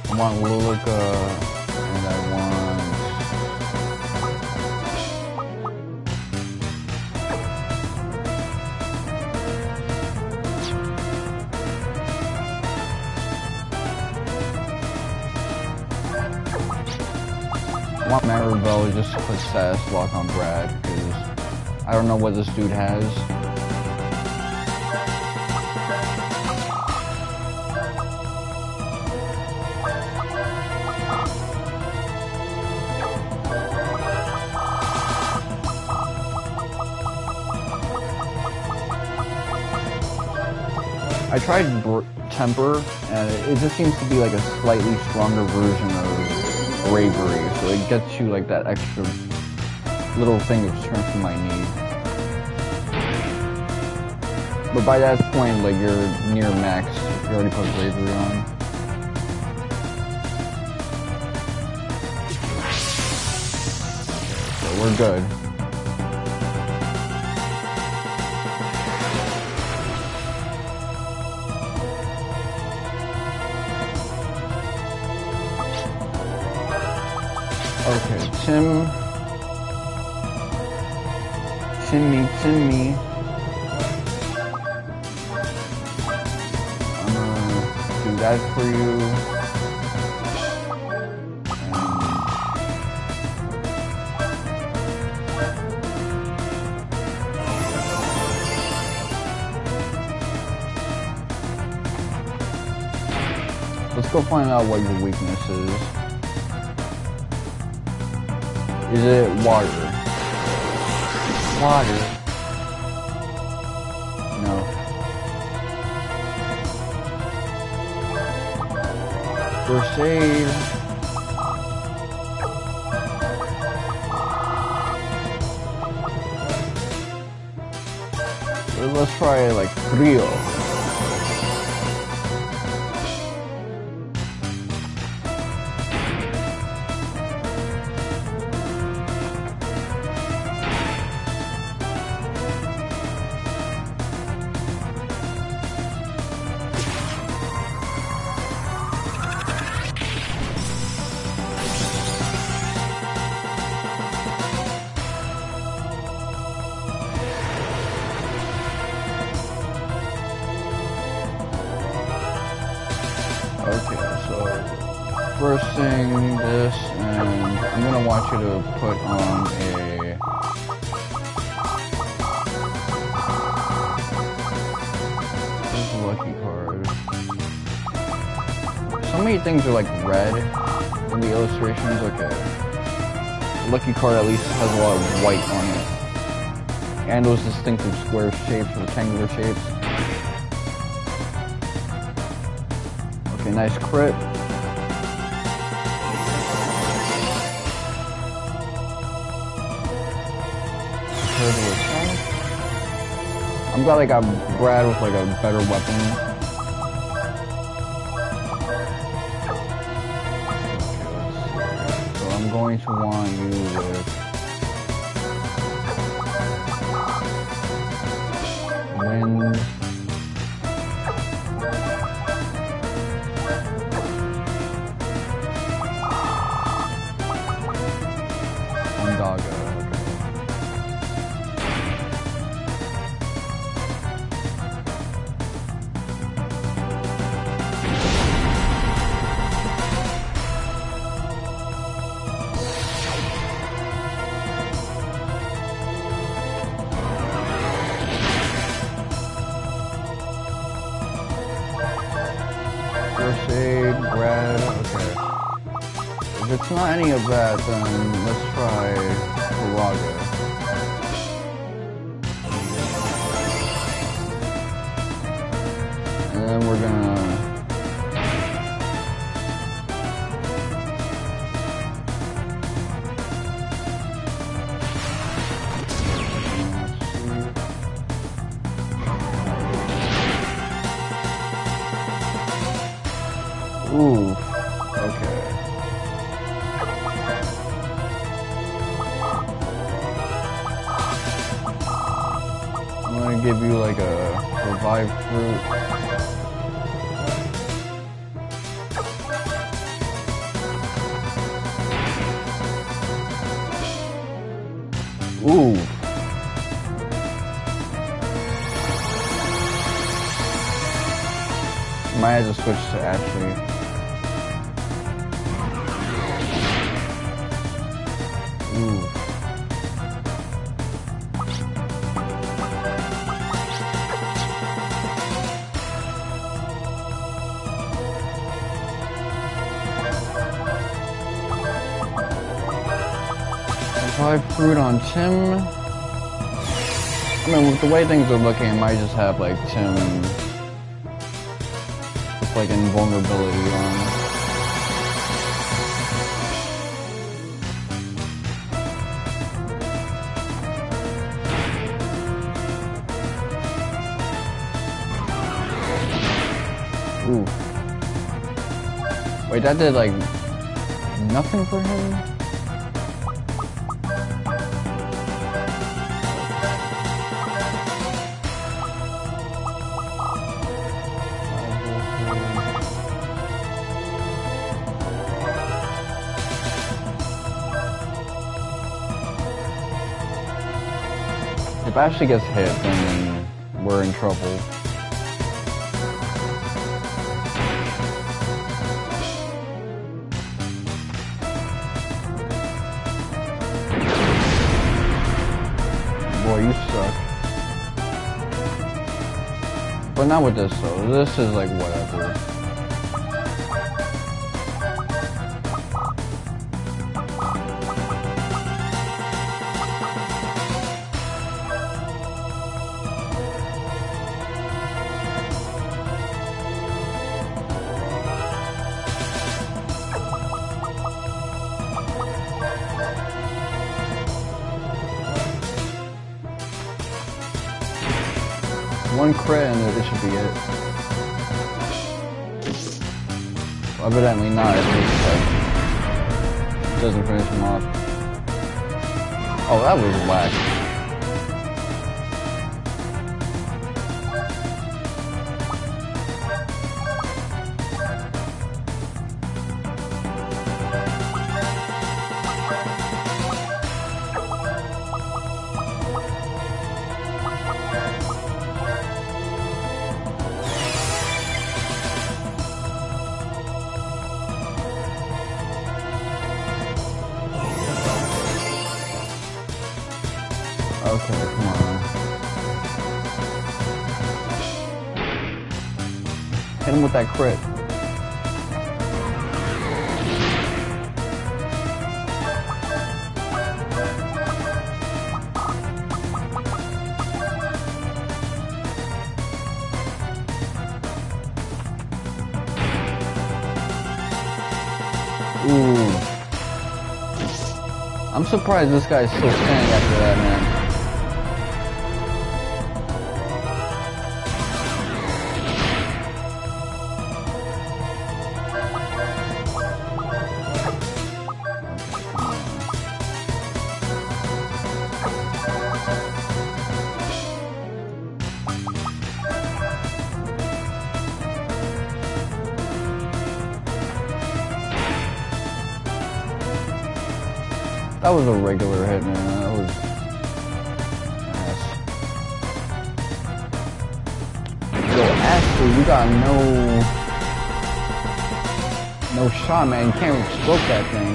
I want Lilica, and I want... I want Maribel just to put status lock on Brad, because I don't know what this dude has. I tried Temper, and it just seems to be like a slightly stronger version of Bravery, so it gets you like that extra little thing of strength you might need. But by that point, like, you're near max if you already put Bravery on. So we're good. Okay, Timmy. I'm gonna do that for you. Let's go find out what your weakness is. Is it water? Water? No. First aid. Let's try like frío. Okay, so first thing this, and I'm gonna want you to put on here's a lucky card. So many things are like red in the illustrations. Okay, the lucky card at least has a lot of white on it, and those distinctive square shapes, rectangular shapes. Okay, nice crit. I'm glad I got Brad with like a better weapon. Okay, so I'm going to want you with wind. Ondaga. First aid, Brad, okay. If it's not any of that, then let's try Firaga. And then we're gonna... Ooh, okay. I'm gonna give you like a revived fruit. Ooh. Might have to switch to Ashley. Ooh. Five fruit on Tim. I mean, with the way things are looking, I might just have like Tim like invulnerability on. Ooh. Wait, that did like nothing for him? If Ashley gets hit, then we're in trouble. Boy, you suck. But not with this though. This is like whatever. One crit and it should be it. Well, evidently not, at least it doesn't finish him off. Oh, that was whack. Okay, come on. Hit him with that crit. Ooh. I'm surprised this guy's still standing after that, man. That was a regular hit, man. That was ass. Yo, Ashley, you got no shot, man. You can't stroke that thing.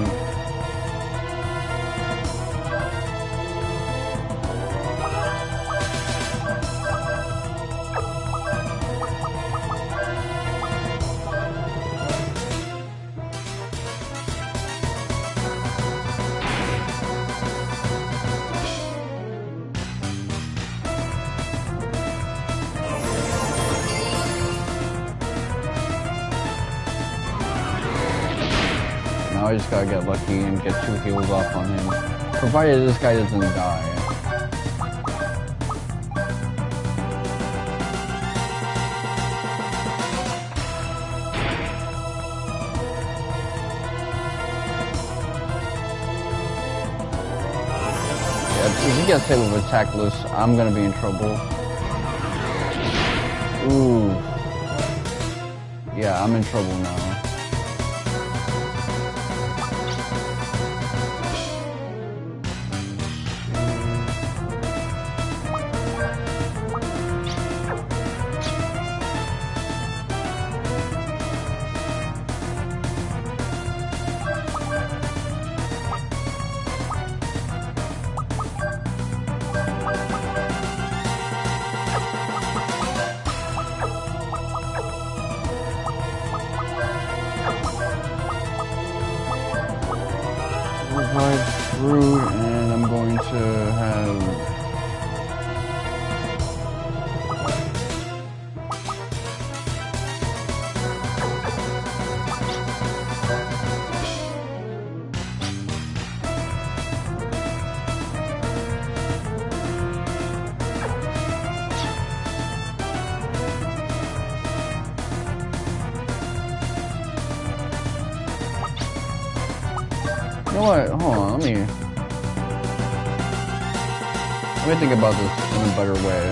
Now I just gotta get lucky and get 2 heals off on him. Provided this guy doesn't die. Yeah, if he gets hit with Attackless, I'm gonna be in trouble. Ooh. Yeah, I'm in trouble now. Revive through, and I'm going to have You know what? Hold on. Let me think about this in a better way.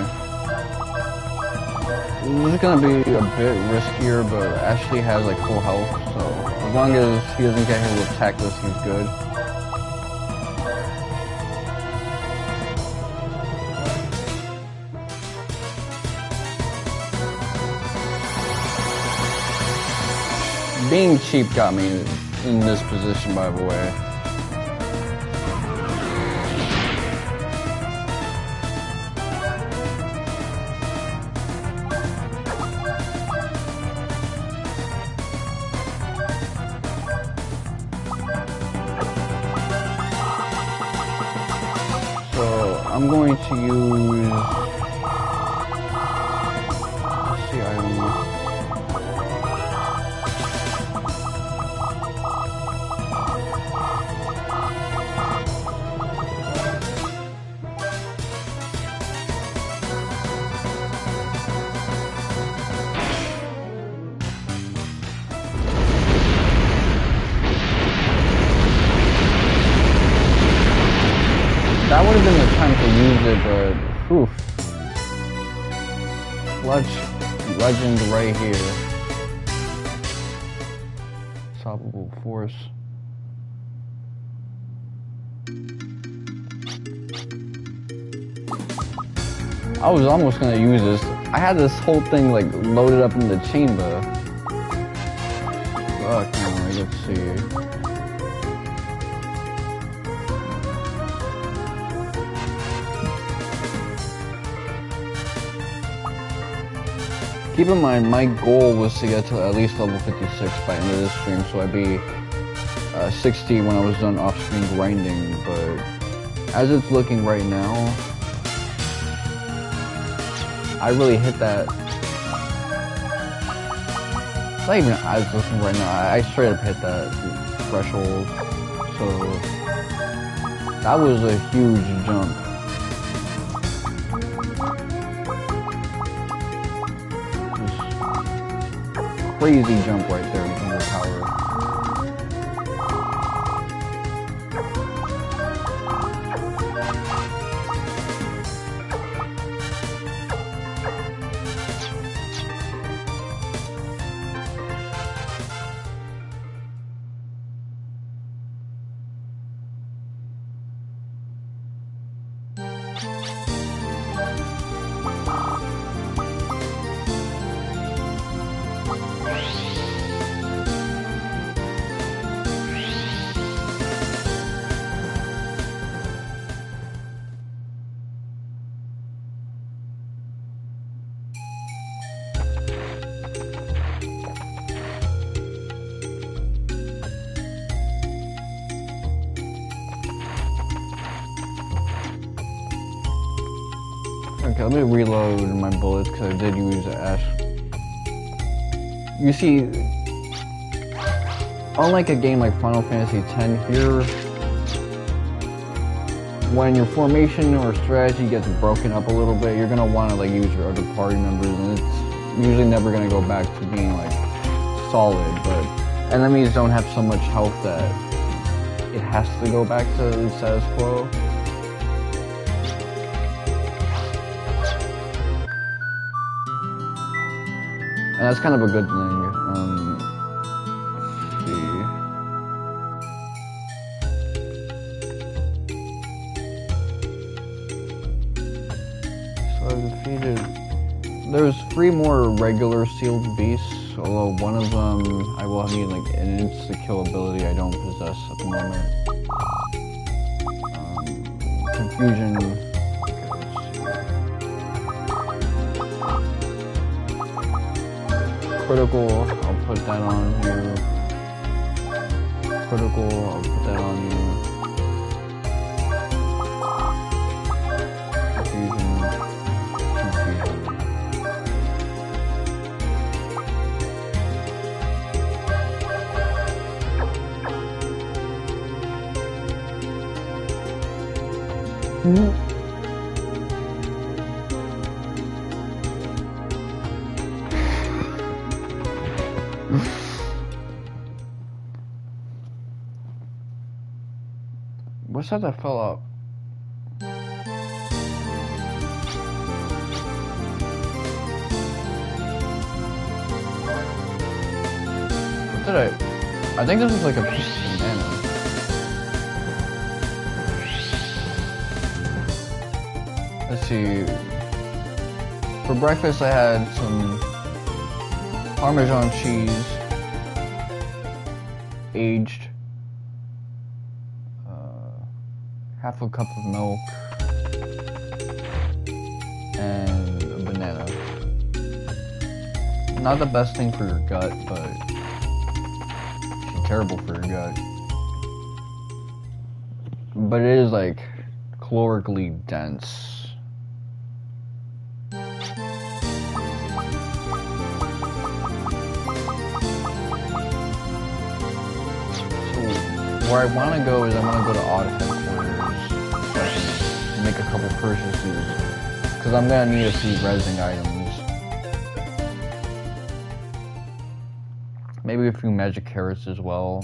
This is gonna be a bit riskier, but Ashley has like full health, so as long as he doesn't get hit with Tactless, he's good. Being cheap got me in this position, by the way. So I'm going to use. Let's see, that would have been the time to use it, but oof. Legend right here. Unstoppable force. I was almost gonna use this. I had this whole thing like loaded up in the chamber. Okay, let's see. Keep in mind, my goal was to get to at least level 56 by the end of this stream, so I'd be 60 when I was done off-screen grinding, but as it's looking right now, I really hit that. It's not even as it's looking right now, I straight up hit that threshold, so that was a huge jump. Crazy jump right there in terms of power. Okay, let me reload my bullets because I did use Ash. You see, unlike a game like Final Fantasy X here, when your formation or strategy gets broken up a little bit, you're gonna want to like use your other party members, and it's usually never gonna go back to being like solid. But enemies don't have so much health that it has to go back to the status quo. And that's kind of a good thing. Let's see. So I've defeated. There's 3 more regular sealed beasts, although one of them I will need like an insta-kill ability I don't possess at the moment. Confusion. Critical, I'll put that on you. Critical, I'll put that on you. Confusion, confusion. What's that fell out? What did I think this was like a piece of banana. Let's see. For breakfast, I had some Parmesan cheese, aged, half a cup of milk, and a banana. Not the best thing for your gut, but it's terrible for your gut. But it is like calorically dense. Where I want to go is I want to go to Odd Headquarters and make a couple purchases because I'm gonna need a few resin items, maybe a few magic carrots as well.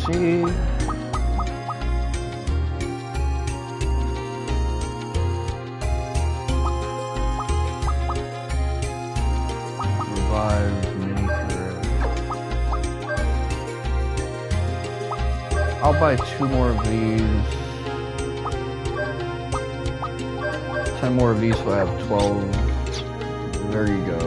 See. Revive mini turret. I'll buy 2 more of these. 10 more of these, so I have 12. There you go.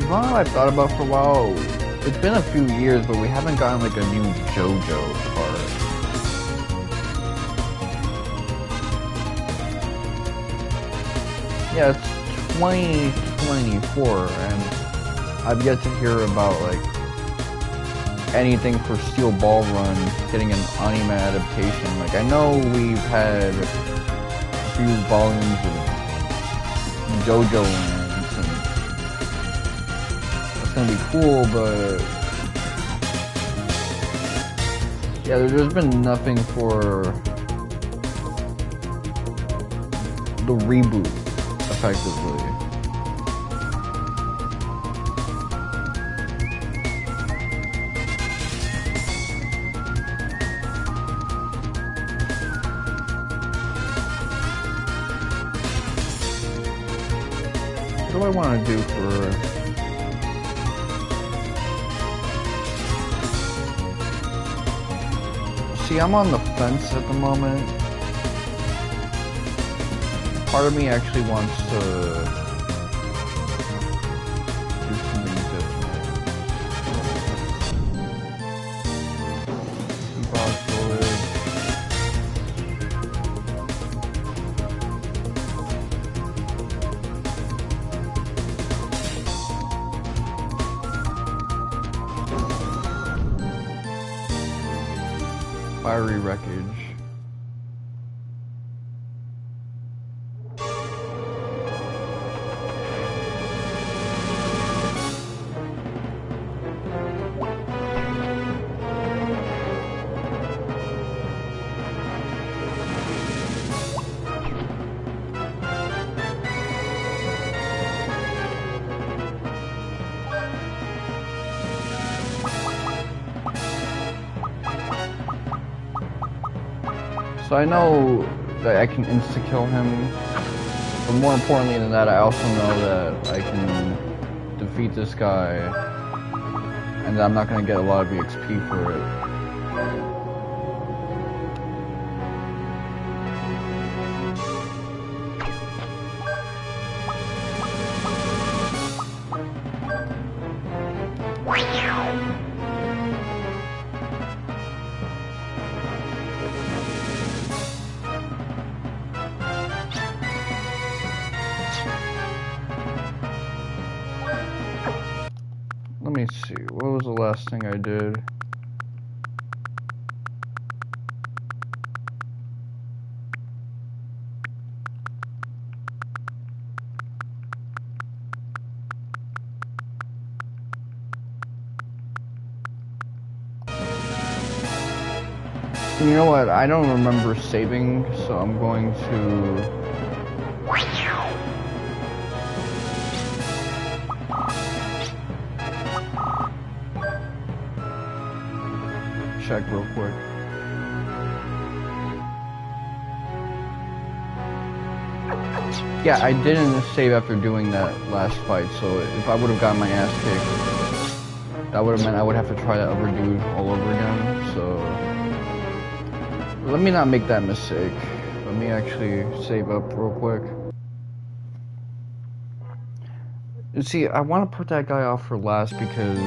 One I've thought about for a while, it's been a few years, but we haven't gotten like a new JoJo part. Yeah, it's 2024, and I've yet to hear about like anything for Steel Ball Run getting an anime adaptation. Like I know we've had a few volumes of JoJo Lands, and that's gonna be cool, but yeah, there's been nothing for the reboot, effectively. What do I want to do for... See, I'm on the fence at the moment. Part of me actually wants to do something different. Boss Lord. Fiery Wreckage. So I know that I can insta-kill him, but more importantly than that, I also know that I can defeat this guy, and that I'm not going to get a lot of XP for it. Let me see, what was the last thing I did? You know what, I don't remember saving, so I'm going to... check real quick. Yeah, I didn't save after doing that last fight, so if I would have gotten my ass kicked, that would have meant I would have to try that other dude all over again, so... Let me not make that mistake. Let me actually save up real quick. You see, I want to put that guy off for last because...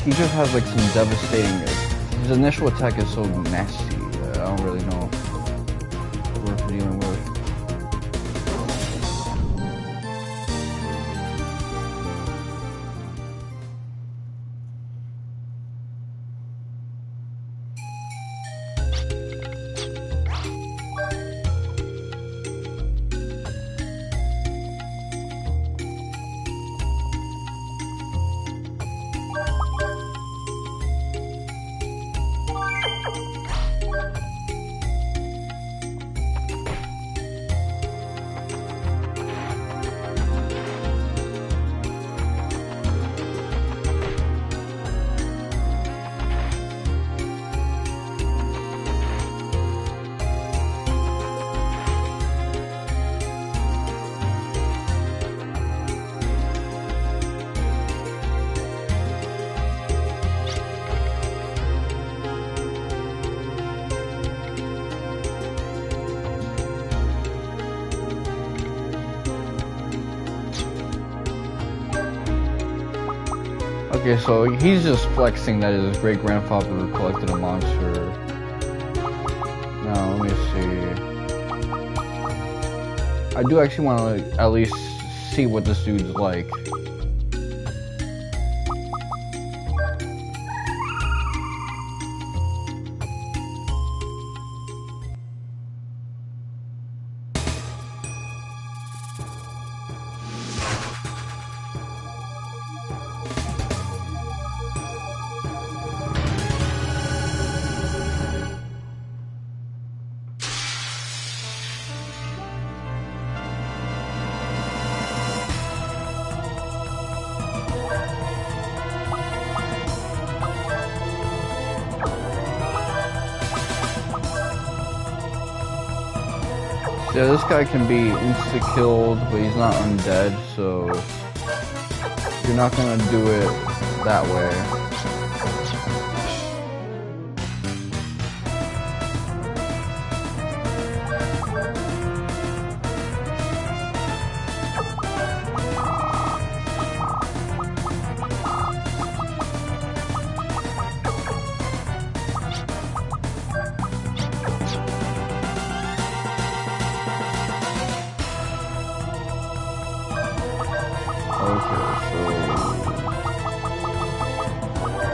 he just has like some devastating... his initial attack is so nasty that I don't really know what we're dealing with. Okay, so he's just flexing that his great-grandfather collected a monster. Now, let me see. I do actually want to at least see what this dude's like. Yeah, this guy can be insta-killed, but he's not undead, so you're not gonna do it that way.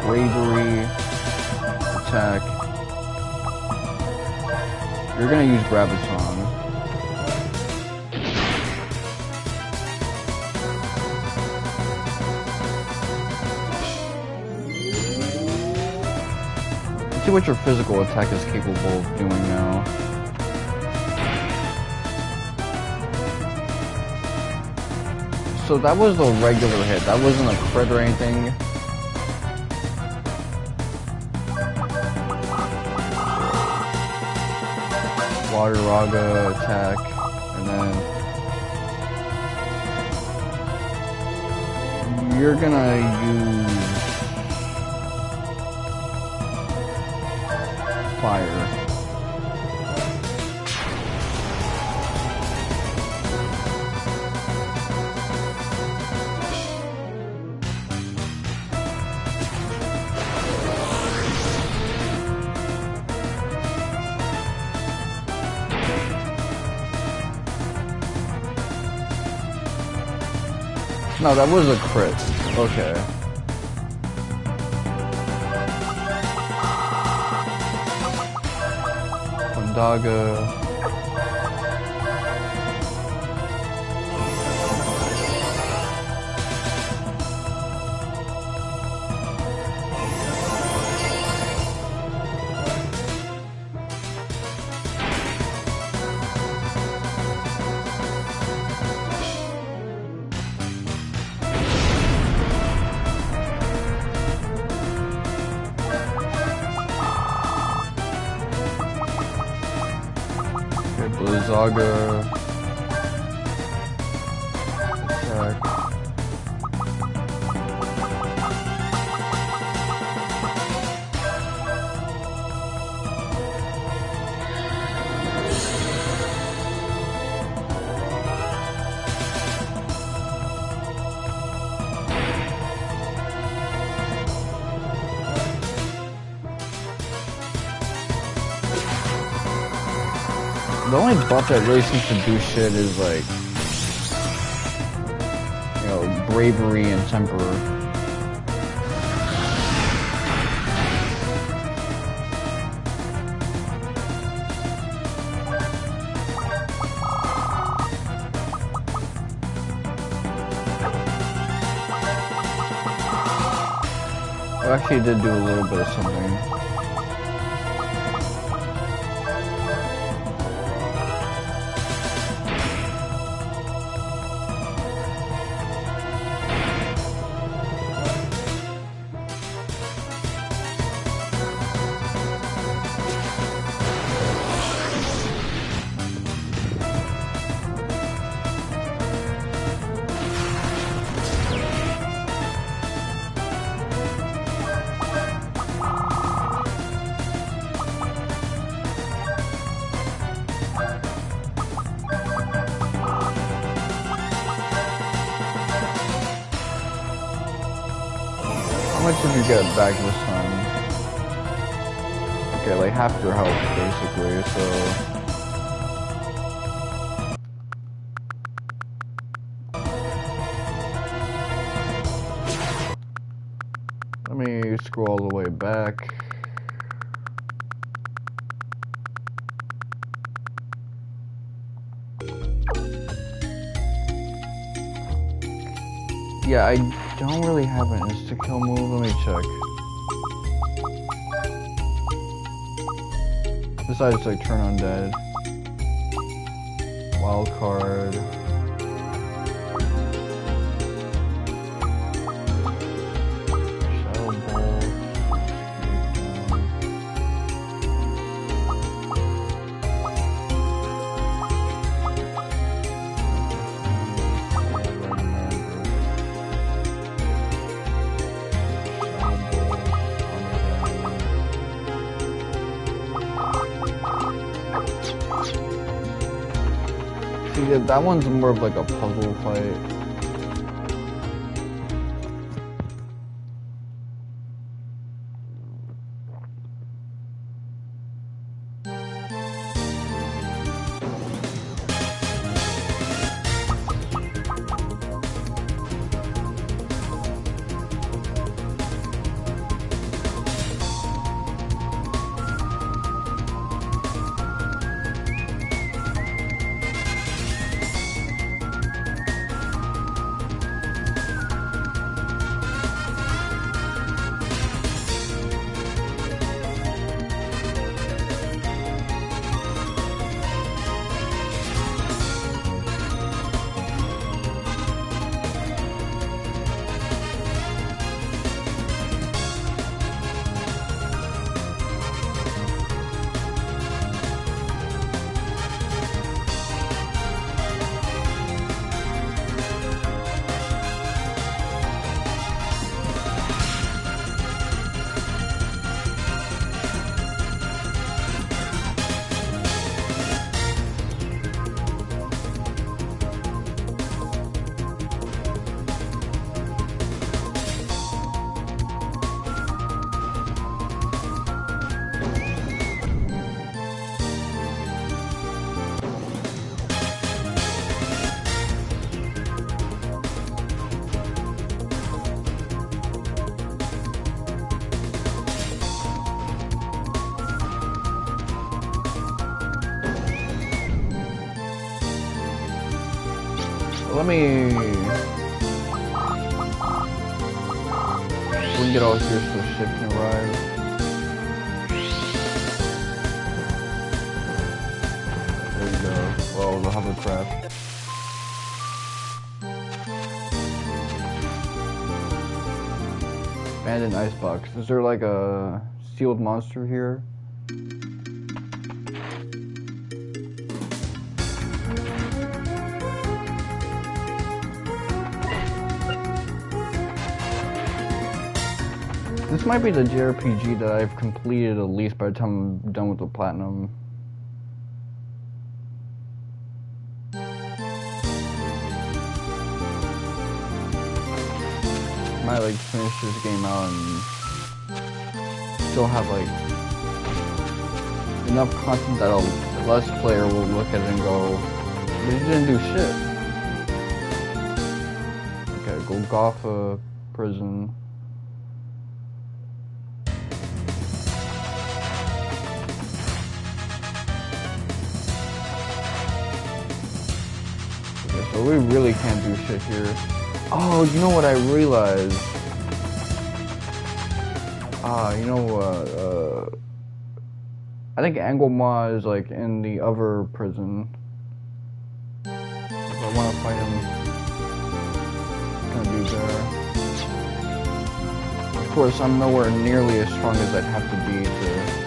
Bravery, attack. You're gonna use Graviton. Let's see what your physical attack is capable of doing now. So that was the regular hit. That wasn't a crit or anything. Water Raga attack, and then you're gonna use fire. No, that was a crit. Okay. Ondaga. Blizzaga attack. The only buff that really seems to do shit is like, you know, bravery and temper. I actually did do a little bit of something. How much did you get back this time? Okay, like half your health, basically, so... Let me scroll all the way back. Yeah, I don't really have an insta-kill move. Let me check. Besides, like, turn undead. Wild card. Shadow Bolt. See, that one's more of like a puzzle fight. Let me... We can get all here so the ship can arrive. There we go. Oh, the hovercraft. Abandoned icebox. Is there like a sealed monster here? This might be the JRPG that I've completed at least by the time I'm done with the platinum. Might like finish this game out and still have like enough content that a Let's Player will look at it and go, but you didn't do shit. Okay, Golgotha prison. Okay, so we really can't do shit here. Oh, you know what I realized? You know what, I think Angelma is like in the other prison. If I want to fight him, it's gonna be there. Of course, I'm nowhere nearly as strong as I'd have to be to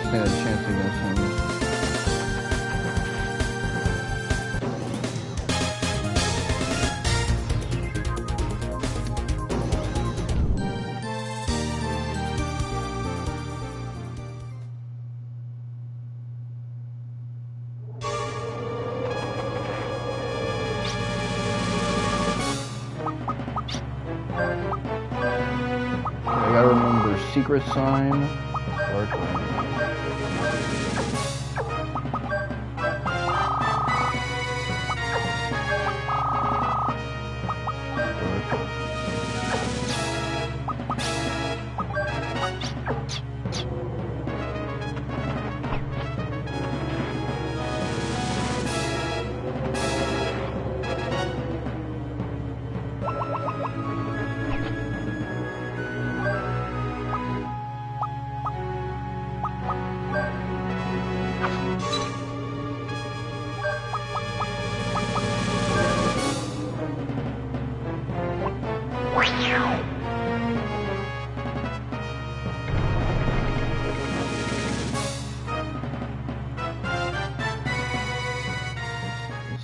stand a chance against him. I gotta remember secret sign, dark lane.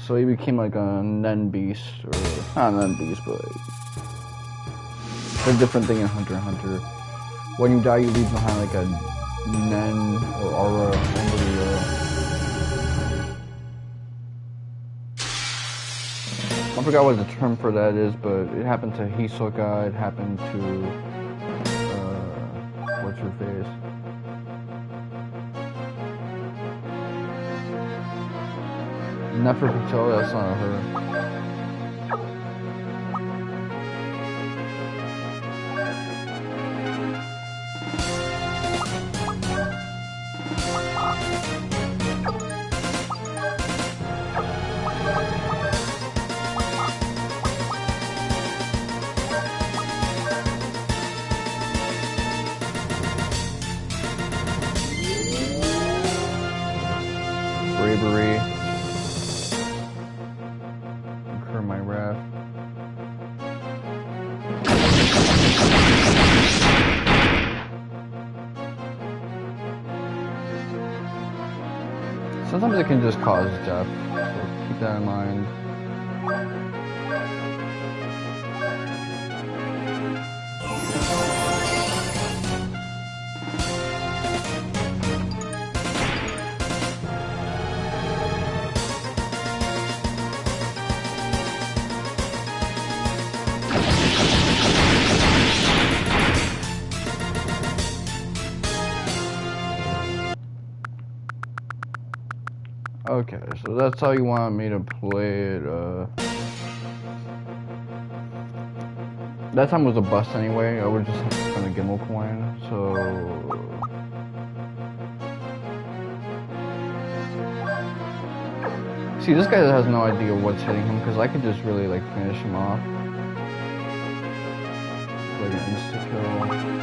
So he became like a Nen beast, or not a Nen beast, but it's a different thing in Hunter x Hunter. When you die, you leave behind like a Nen or Aura. I forgot what the term for that is, but it happened to Hisoka. It happened to what's her face? Nefertiti, that's not her. Bravery. Incur my wrath. Sometimes it can just cause death, so keep that in mind. Okay, so that's how you want me to play it. That time was a bust anyway. I would just have to spend a Gimmel coin, so... See, this guy has no idea what's hitting him because I could just really like finish him off. Like an insta-kill.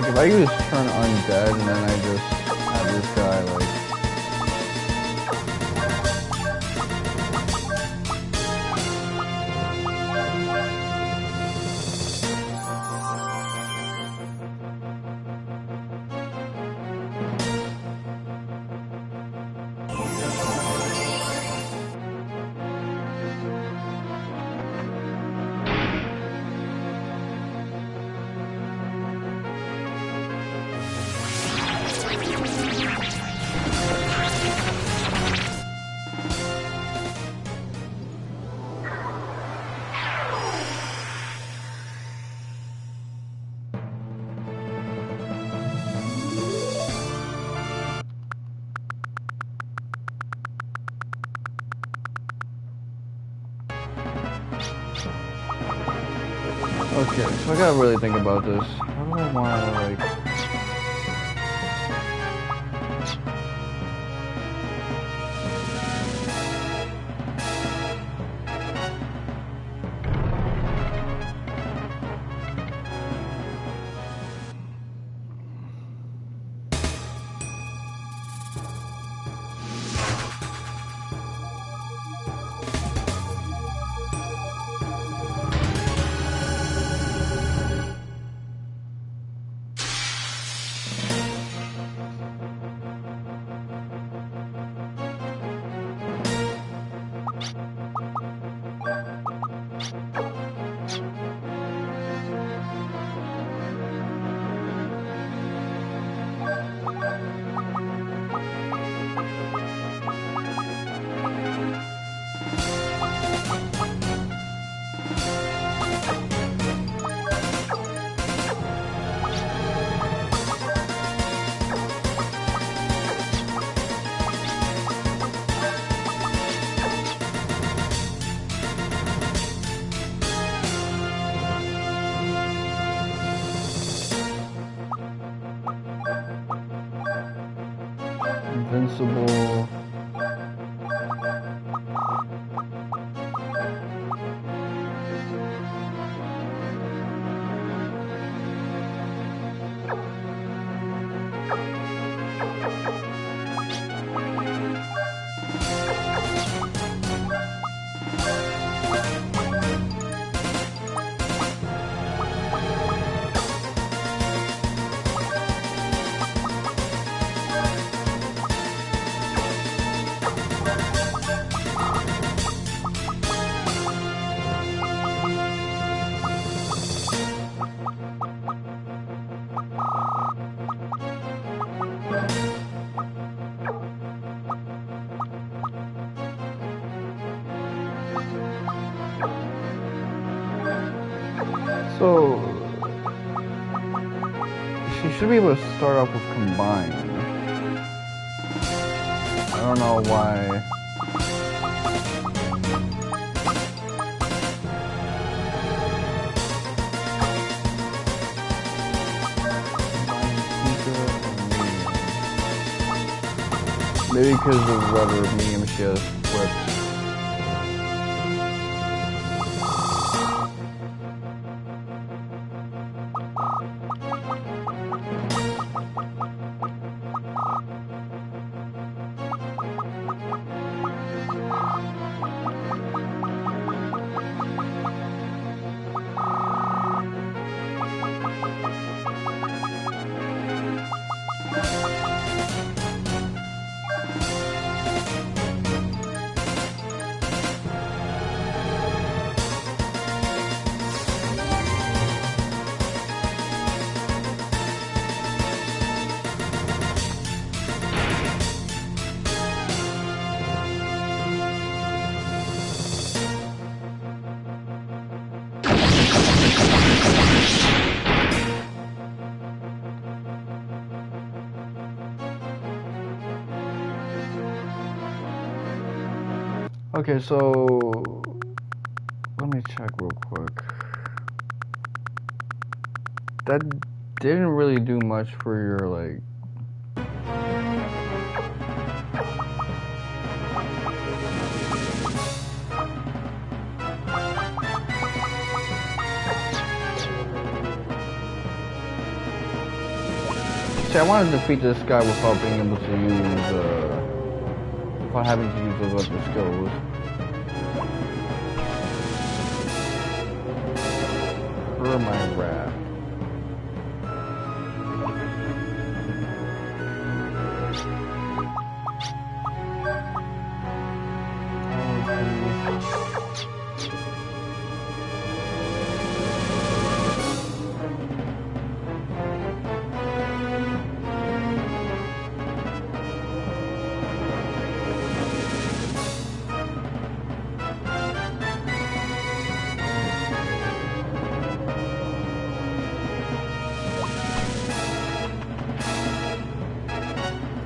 If I could just turn undead and then I just have this guy like okay, so I gotta really think about this. How do I wanna like invincible? So she should be able to start off with combine. I don't know why. Maybe because of whatever medium she has flipped. Okay, so let me check real quick. That didn't really do much for your like. See, I want to defeat this guy without being able to use, without having to use those other skills. For my wrath.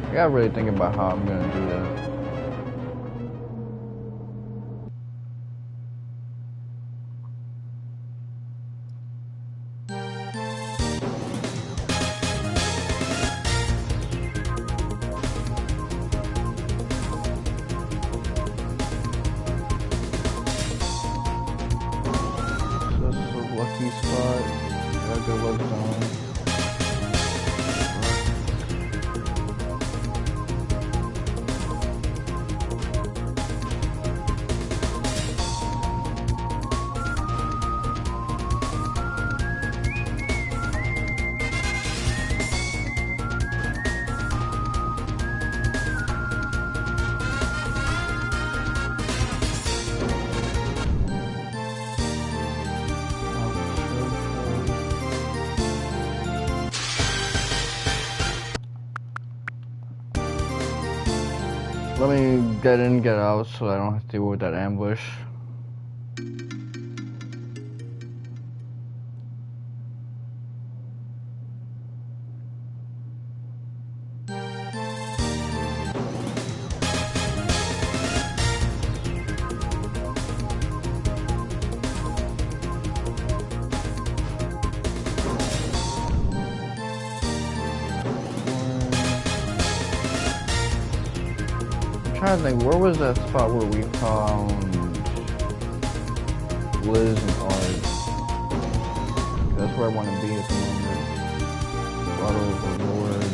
I gotta really think about how I'm gonna do that. So this is a lucky spot. Got a good luck zone. Let me get in, get out, so I don't have to deal with that ambush. I'm trying to think, where was that spot where we found Liz and Art? That's where I want to be at the moment. Auto Overlord.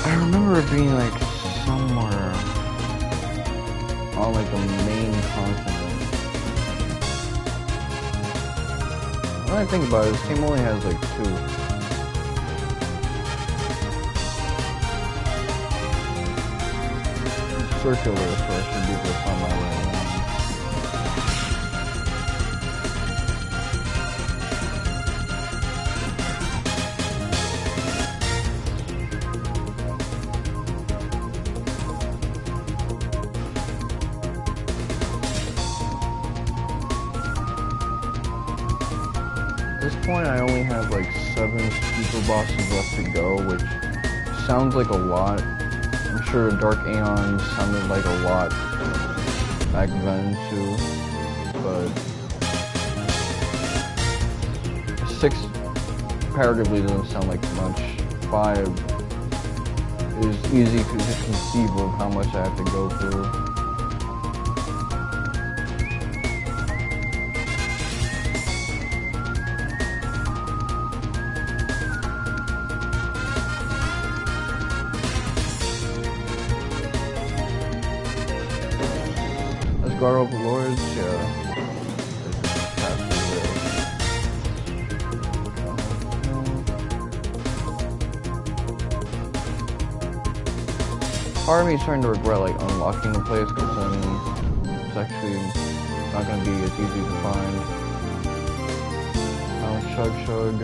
I remember it being like somewhere on like the main continent. When I think about it, this game only has like 2. It's circular, so I should be able to find my way around. At this point, I only have like 7 super bosses left to go, which sounds like a lot. I'm sure Dark Aeon sounded like a lot back then too, but 6 comparatively doesn't sound like much. 5 is easy to conceive of how much I have to go through. Guard Overlords, yeah. Part of me is starting to regret like unlocking the place because then it's actually not going to be as easy to find. Oh, chug chug.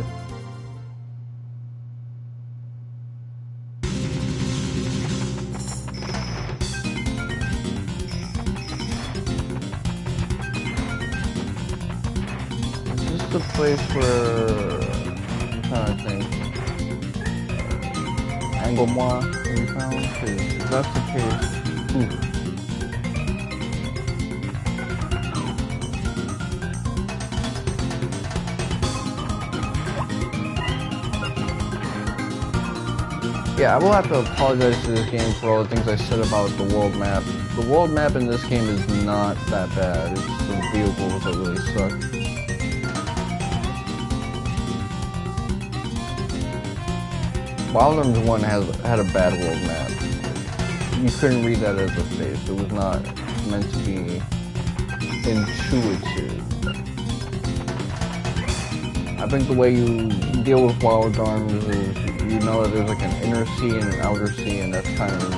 Is this the place where I'm trying to think? Anglemois can be found? Because if that's the case, oof. Yeah, I will have to apologize to this game for all the things I said about the world map. The world map in this game is not that bad. It's the vehicles that really suck. Wild Arms 1 had a bad world map. You couldn't read that as a face. It was not meant to be intuitive. I think the way you deal with Wild Arms is you know that there's like an inner sea and an outer sea, and that's kind of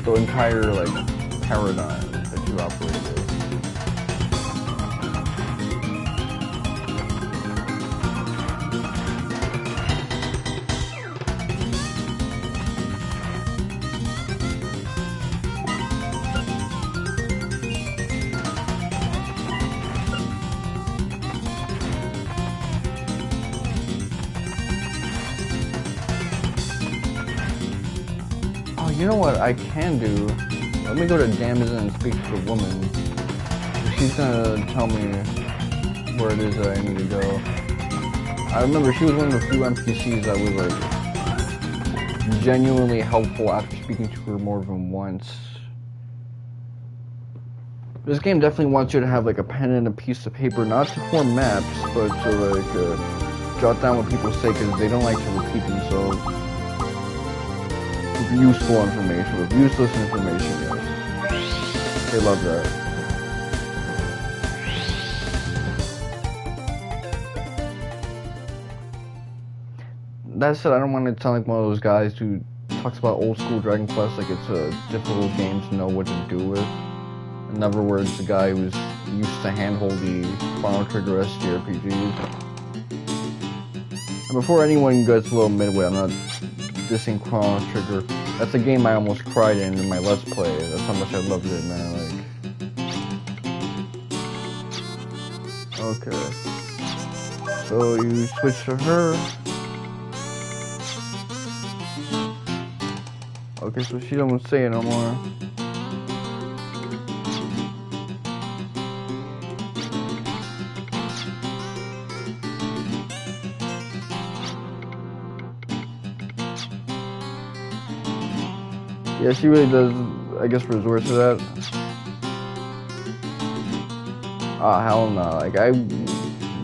the entire like paradigm that you operate with. You know what I can do? Let me go to Damson and speak to the woman. She's gonna tell me where it is that I need to go. I remember she was one of the few NPCs that was like genuinely helpful after speaking to her more than once. This game definitely wants you to have like a pen and a piece of paper, not to form maps, but to like jot down what people say because they don't like to repeat themselves. Useful information, with useless information, yes. They love that. That said, I don't want to sound like one of those guys who talks about old school Dragon Quest like it's a difficult game to know what to do with. In other words, the guy who's used to handhold the Chrono Trigger STRPGs. And before anyone gets a little midway, I'm not dissing Chrono Trigger. That's a game I almost cried in my Let's Play. That's how much I loved it, man. Like, okay. So you switch to her. Okay, so she don't say it no more. Yeah, she really does, I guess, resort to that. Ah, hell no. Like, I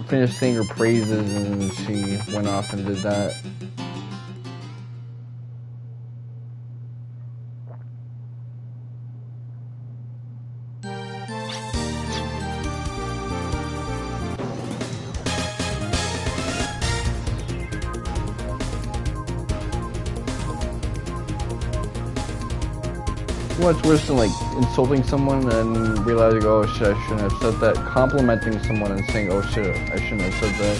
finished saying her praises and she went off and did that. What's worse than like insulting someone and realizing, oh shit, I shouldn't have said that. Complimenting someone and saying, oh shit, I shouldn't have said that.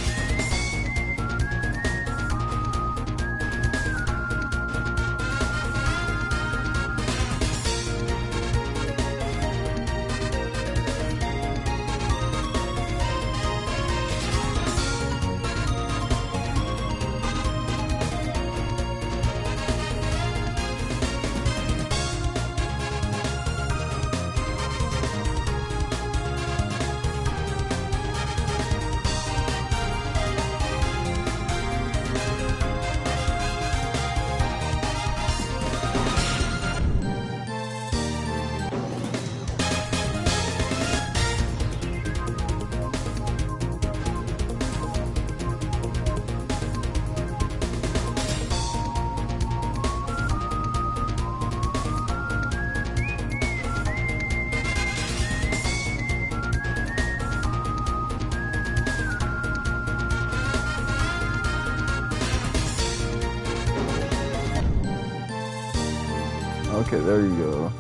Okay, there you go.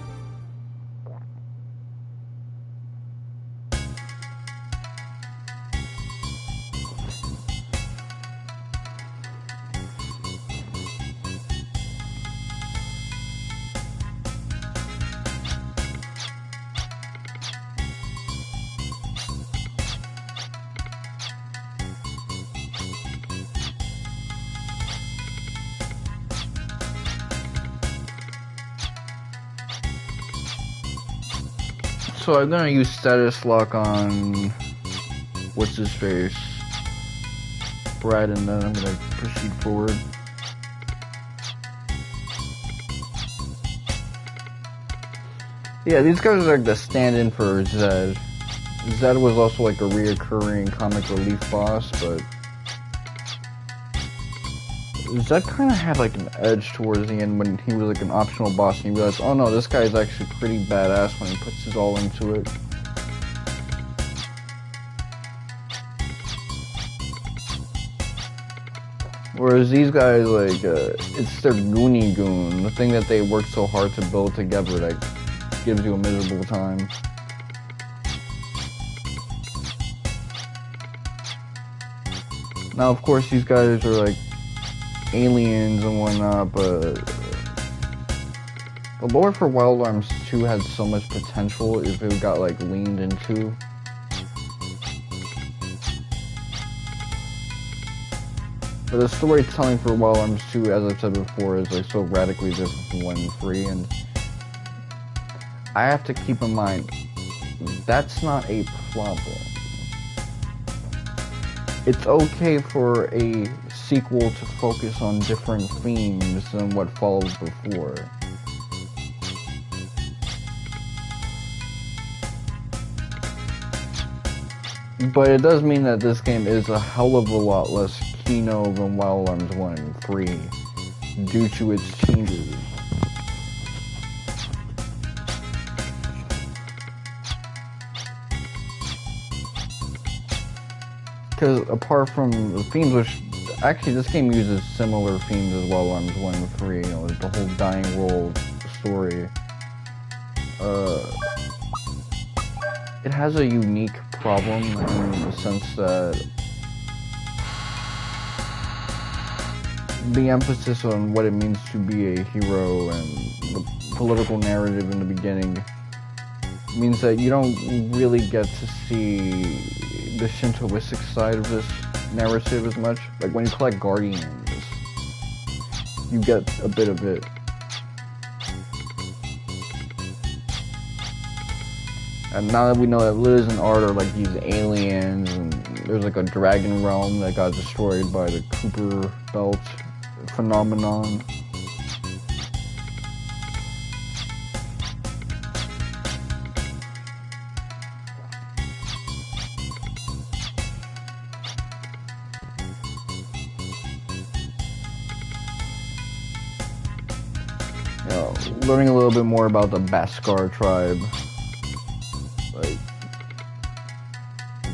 So I'm gonna use status lock on what's his face, Brad, and then I'm gonna proceed forward. Yeah, these guys are like the stand-in for Zed. Zed was also like a reoccurring comic relief boss, but Zed kind of had like an edge towards the end when he was like an optional boss, and you realize, oh no, this guy is actually pretty badass when he puts his all into it. Whereas these guys, like, it's their Goonie Goon, the thing that they worked so hard to build together that gives you a miserable time. Now, of course, these guys are like aliens and whatnot, but the lore for Wild Arms 2 had so much potential if it got like leaned into. But the storytelling for Wild Arms 2, as I've said before, is like so radically different from 1 and 3, and I have to keep in mind, that's not a problem. It's okay for a sequel to focus on different themes than what followed before. But it does mean that this game is a hell of a lot less Kino than Wild Arms 1 and 3 due to its changes. Because apart from the themes, which actually this game uses similar themes as Wild Arms 1 and 3, you know, the whole dying world story. It has a unique problem in the sense that the emphasis on what it means to be a hero and the political narrative in the beginning means that you don't really get to see the Shintoistic side of this narrative as much. Like when you collect Guardians, you get a bit of it. And now that we know that Liz and Art are like these aliens, and there's like a dragon realm that got destroyed by the Cooper Belt phenomenon. You know, learning a little bit more about the Beskar tribe. Like,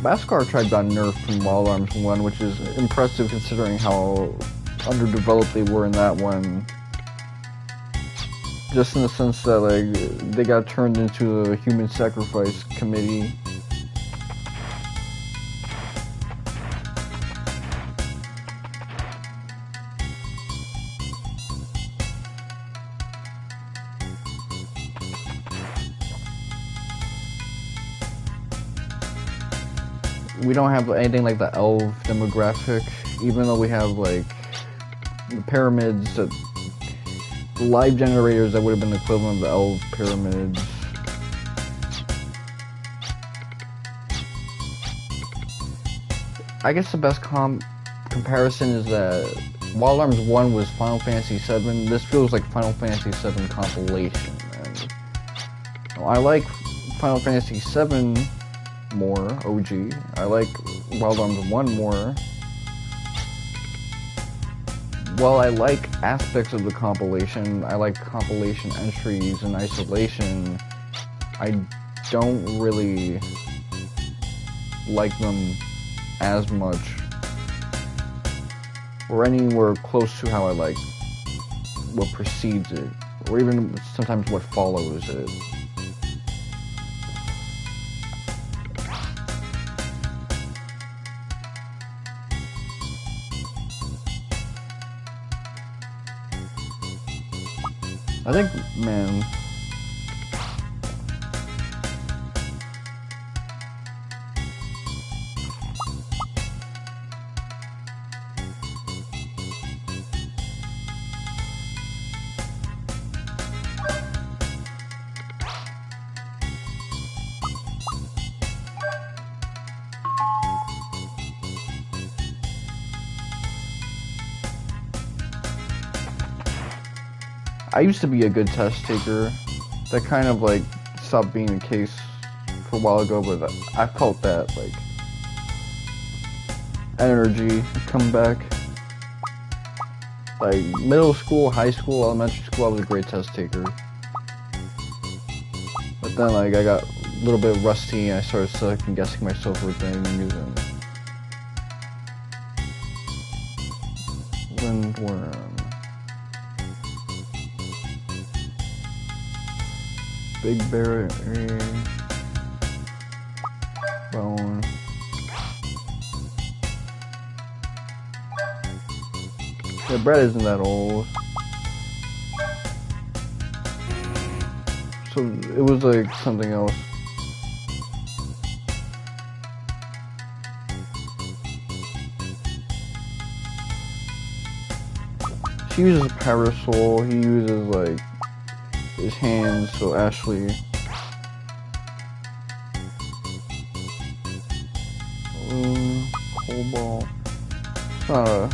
Beskar tribe got nerfed from Wild Arms 1, which is impressive considering how underdeveloped they were in that one. Just in the sense that, like, they got turned into a human sacrifice committee. We don't have anything like the elf demographic, even though we have like the pyramids, the live generators that would have been the equivalent of the elf pyramids. I guess the best comparison is that Wild Arms 1 was Final Fantasy VII. This feels like Final Fantasy VII compilation. And I like Final Fantasy VII more, OG. I like Wild Arms 1 more. While I like aspects of the compilation, I like compilation entries in isolation, I don't really like them as much, or anywhere close to how I like what precedes it. or even sometimes what follows it. I think, man, I used to be a good test taker. That kind of like stopped being the case for a while ago, but I felt that like energy come back. Like middle school, high school, elementary school, I was a great test taker. But then like I got a little bit rusty and I started second guessing myself for things and Windworm. Big berry, bone. The bread isn't that old. So it was like something else. She uses a parasol, he uses like his hands, so Ashley. Cobalt. It's not a.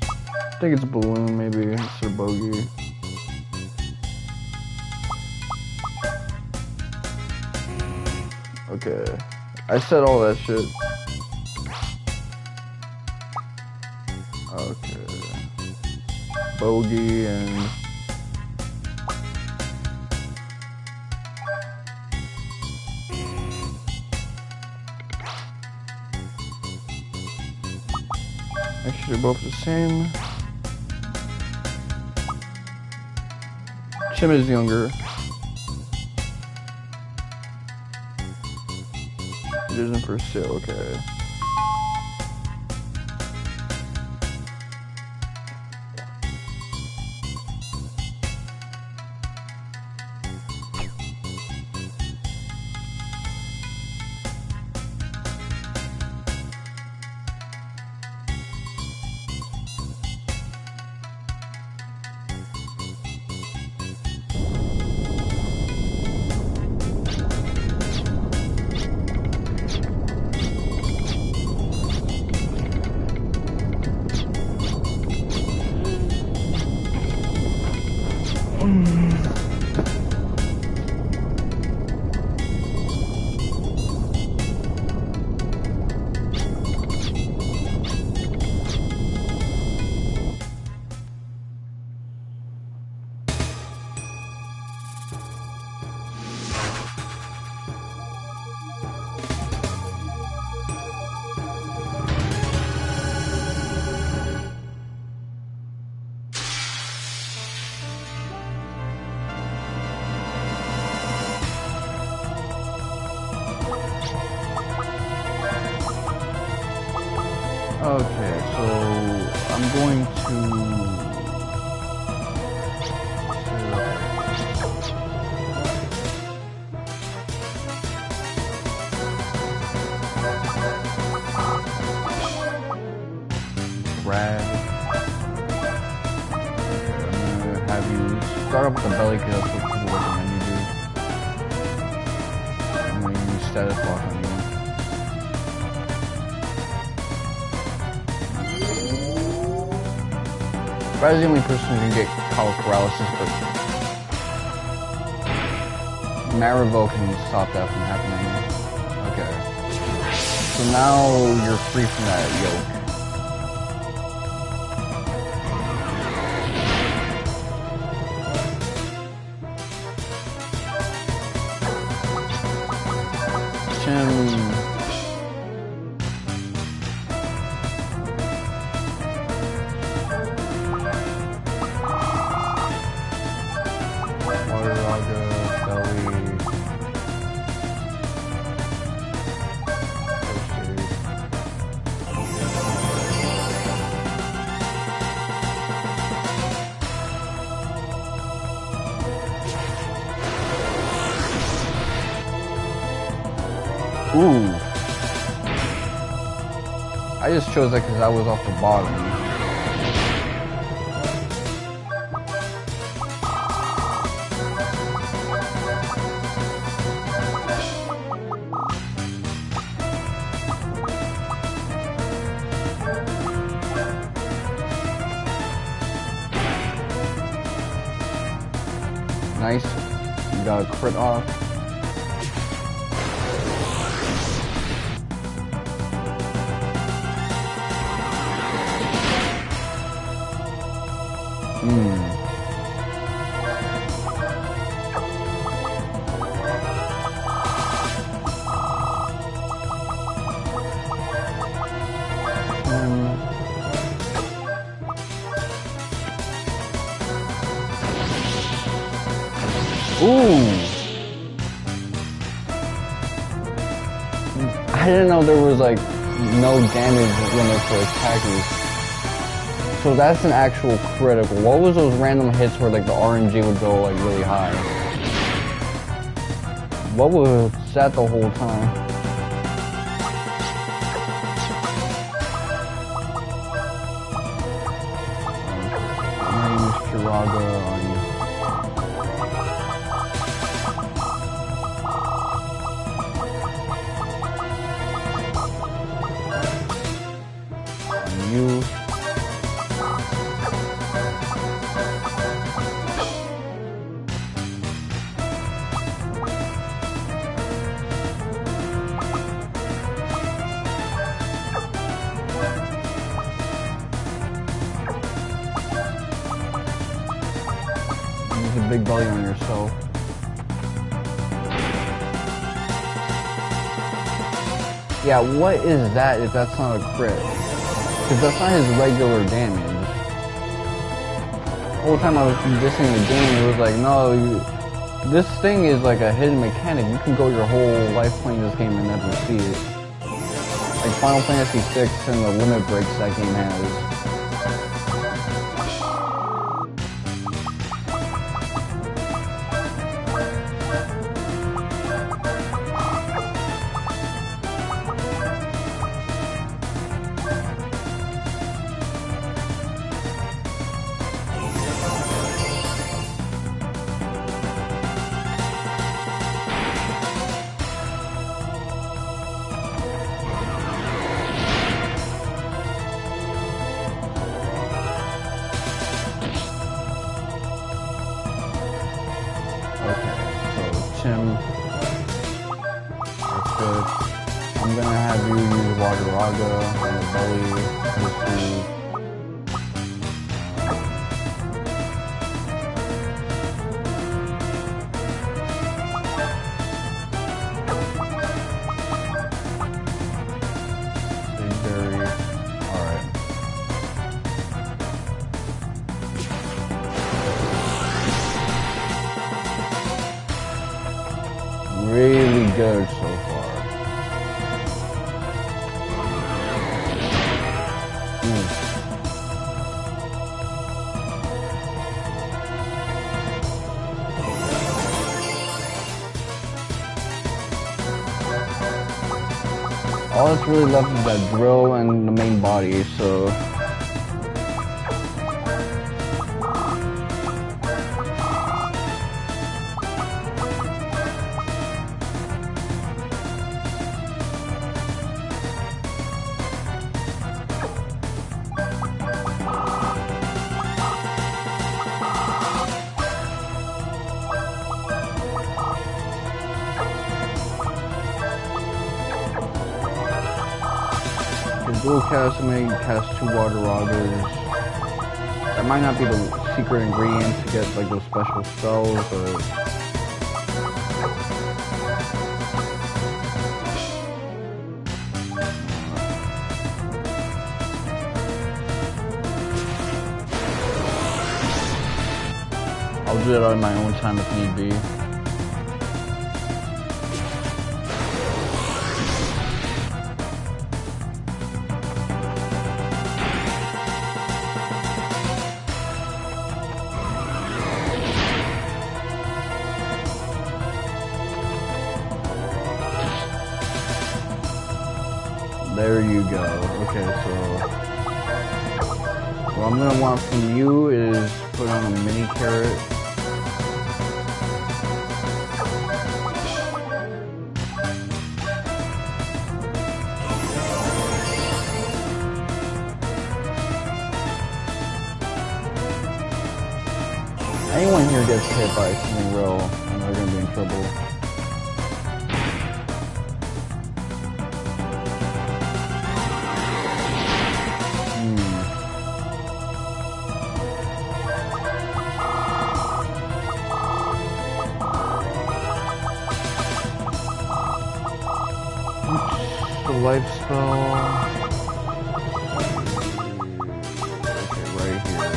I think it's a balloon, maybe. It's a bogey. Okay. I said all that shit. Okay. Bogey and actually they're both the same. Chim is younger. It isn't for sale, okay. Okay, so I'm going to Brad. I'm gonna have you start up with the belly because that's what people recommend you do. I'm gonna use status lock on you. Brad's the only person who can get colic paralysis, but Marivel can stop that from happening. Okay. So now you're free from that yoke. Chim. Ooh. I just chose that because I was off the bottom. Nice. You got a crit off. Ooh! I didn't know there was like no damage limit for attackers. So that's an actual critical. What was those random hits where like the RNG would go like really high? What was that the whole time? I'm gonna use Chiraga on you. Use a big belly on yourself. Yeah, what is that if that's not a crit? Because that's not his regular damage. The whole time I was dissing the game, it was like, no, this thing is like a hidden mechanic. You can go your whole life playing this game and never see it. Like Final Fantasy VI and the limit breaks that game has. That's good. I'm gonna have you use Water Raga on the belly. Big Berry. Alright. Really good so far. All that's really left is that drill and the main body, so dual cast, I may cast 2 Water Ragas. That might not be the secret ingredient to get like those special spells, but I'll do that on my own time if need be. There you go. Okay, so what I'm gonna want from you is put on a mini carrot. Anyone here gets hit by something real, and they're gonna be in trouble. The life spell. Okay, right here.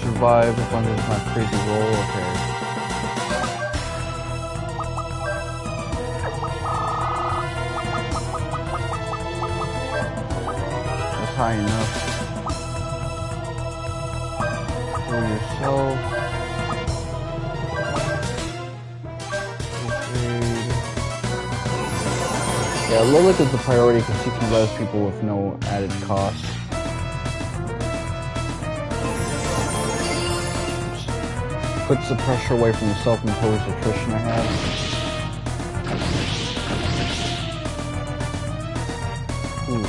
Survive as long as it's not crazy roll, okay. That's high enough. Heal yourself. Yeah, Lilith is the priority because she can res people with no added cost. Puts the pressure away from the self-imposed attrition I have. Ooh.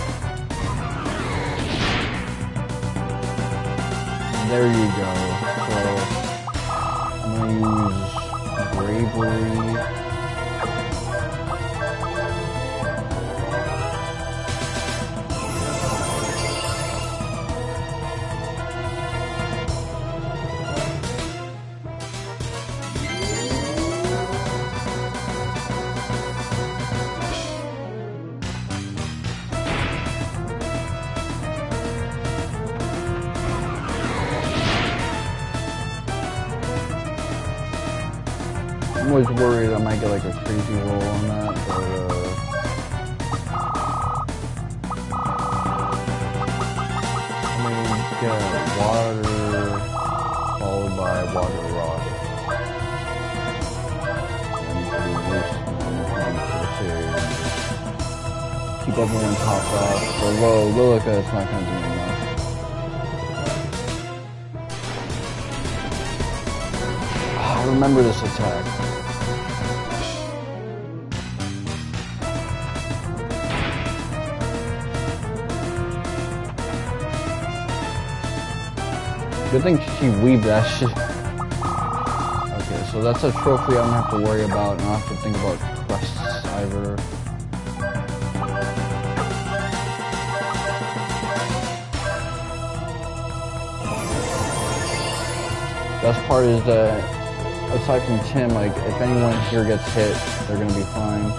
There you go. So I'm gonna use bravery. I'm always worried I might get like a crazy roll on that, but I'm gonna get water followed by water rock. Keep everyone topped off. So Lilica is not gonna do enough. I remember this attack. Good thing she weaved that shit. Okay, so that's a trophy I don't have to worry about, and I don't have to think about quests either. Best part is that, aside from Tim, like, if anyone here gets hit, they're gonna be fine.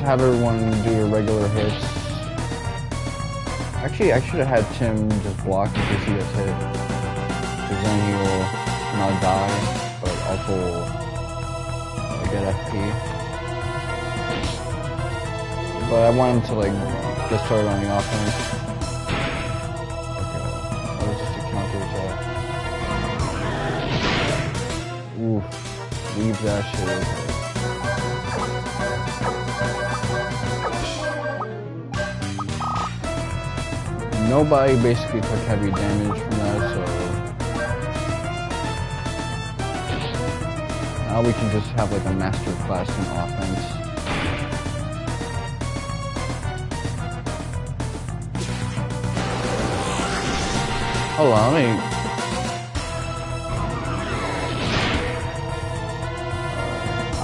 Have everyone do your regular hits. Actually, I should have had Tim just block in case he gets hit. Because then he will not die, but also get FP. But I want him to like get started on the offense. Okay, that was just a counter attack. Oof, leave that shit. Okay. Nobody basically took heavy damage from that, so now we can just have like a master class in offense. Hold on, let me...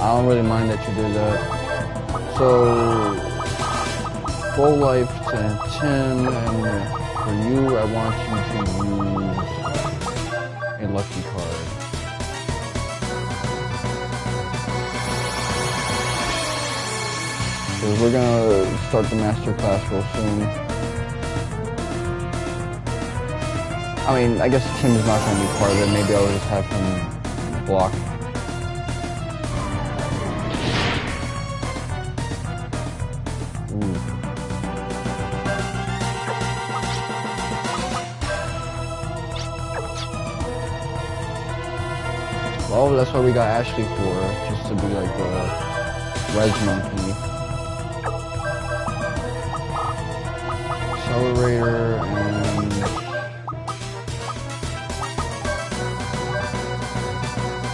I don't really mind that you did that. So... full life to Tim, and for you, I want you to use a lucky card. So we're gonna start the master class real soon. I mean, I guess Tim's not gonna be part of it. Maybe I'll just have him block. Well, that's what we got Ashley for, just to be like the res monkey. Accelerator and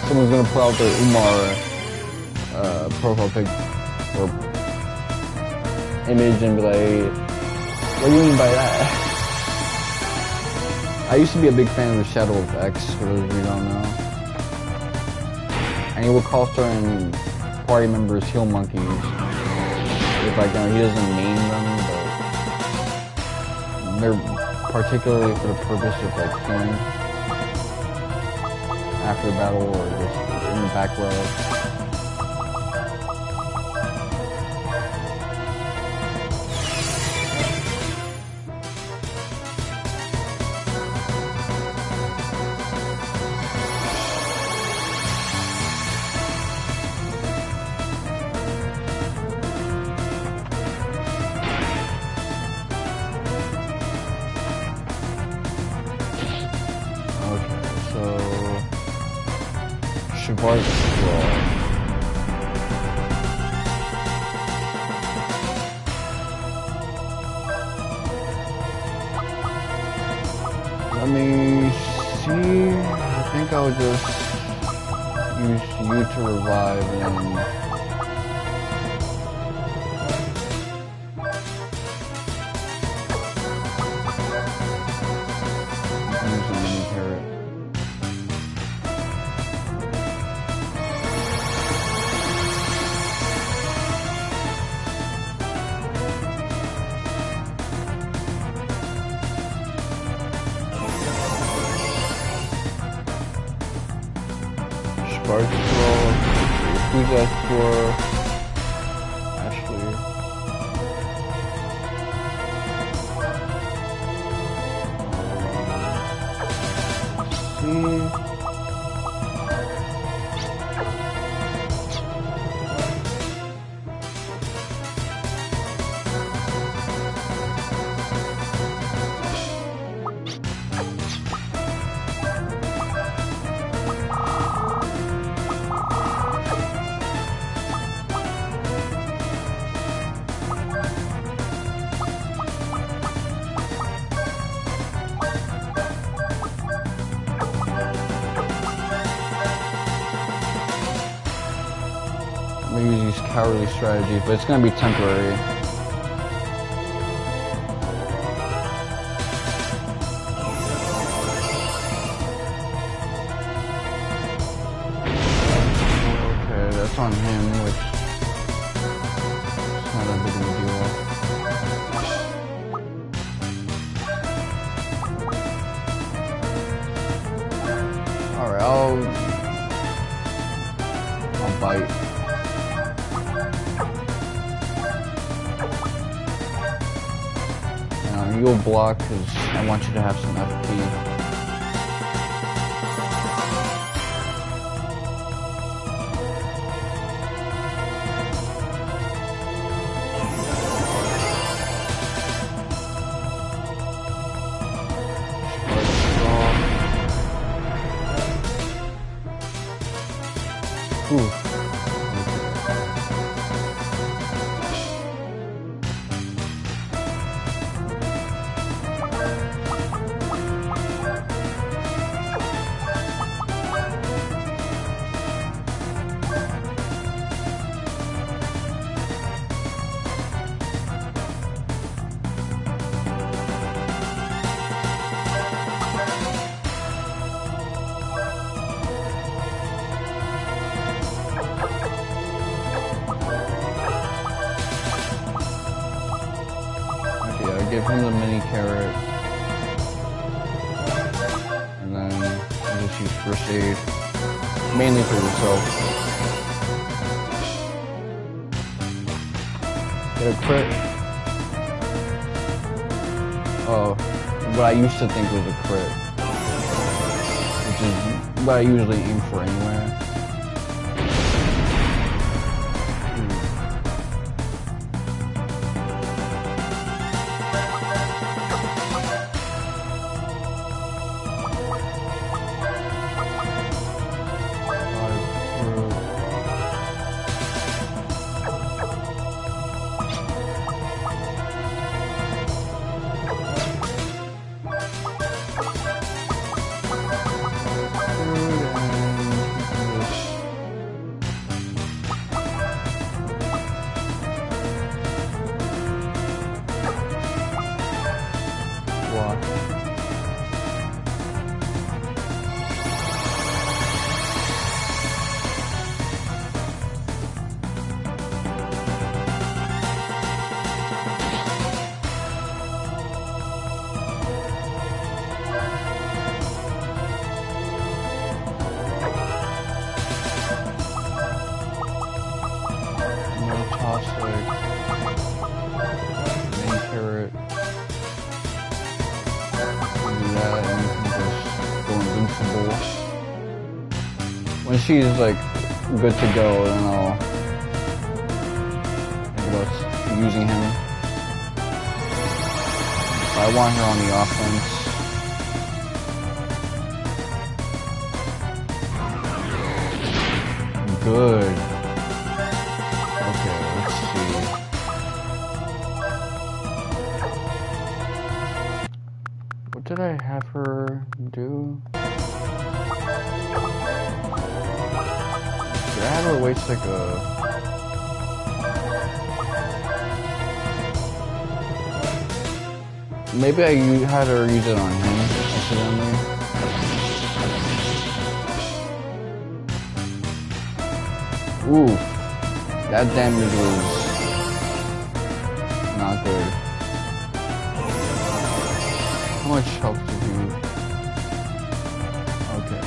someone's gonna put out their Umar profile pic or image and be like, what do you mean by that? I used to be a big fan of the Shadow of X, for those of you who don't know. And he would call certain party members heel monkeys. If like, he doesn't name them, but they're particularly for the purpose of like healing after battle or just in the back row. Shavar's Scroll. Let me see. I think I'll just use you to revive and use a mini parrot. Spark Scroll, who's that for? Ashley. See. I'm gonna use these cowardly strategies, but it's gonna be temporary. Okay, that's on him, which is not that big of a deal. Alright, I'll bite. You'll block because I want you to have some FP. Ooh. give him the mini carrot. And then I'll just use first aid. Mainly for yourself. Get a crit. Oh, what I used to think was a crit. Which is what I usually aim for anyway. When she's like good to go, then I'll think about using him. I want her on the offense. Good. Okay, let's see. What did I have her do? Did I have her waste like a... Maybe I had her use it on him accidentally. Ooh, that damage was not good. How much health did you... Okay.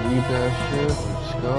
Leave that shit, let's go.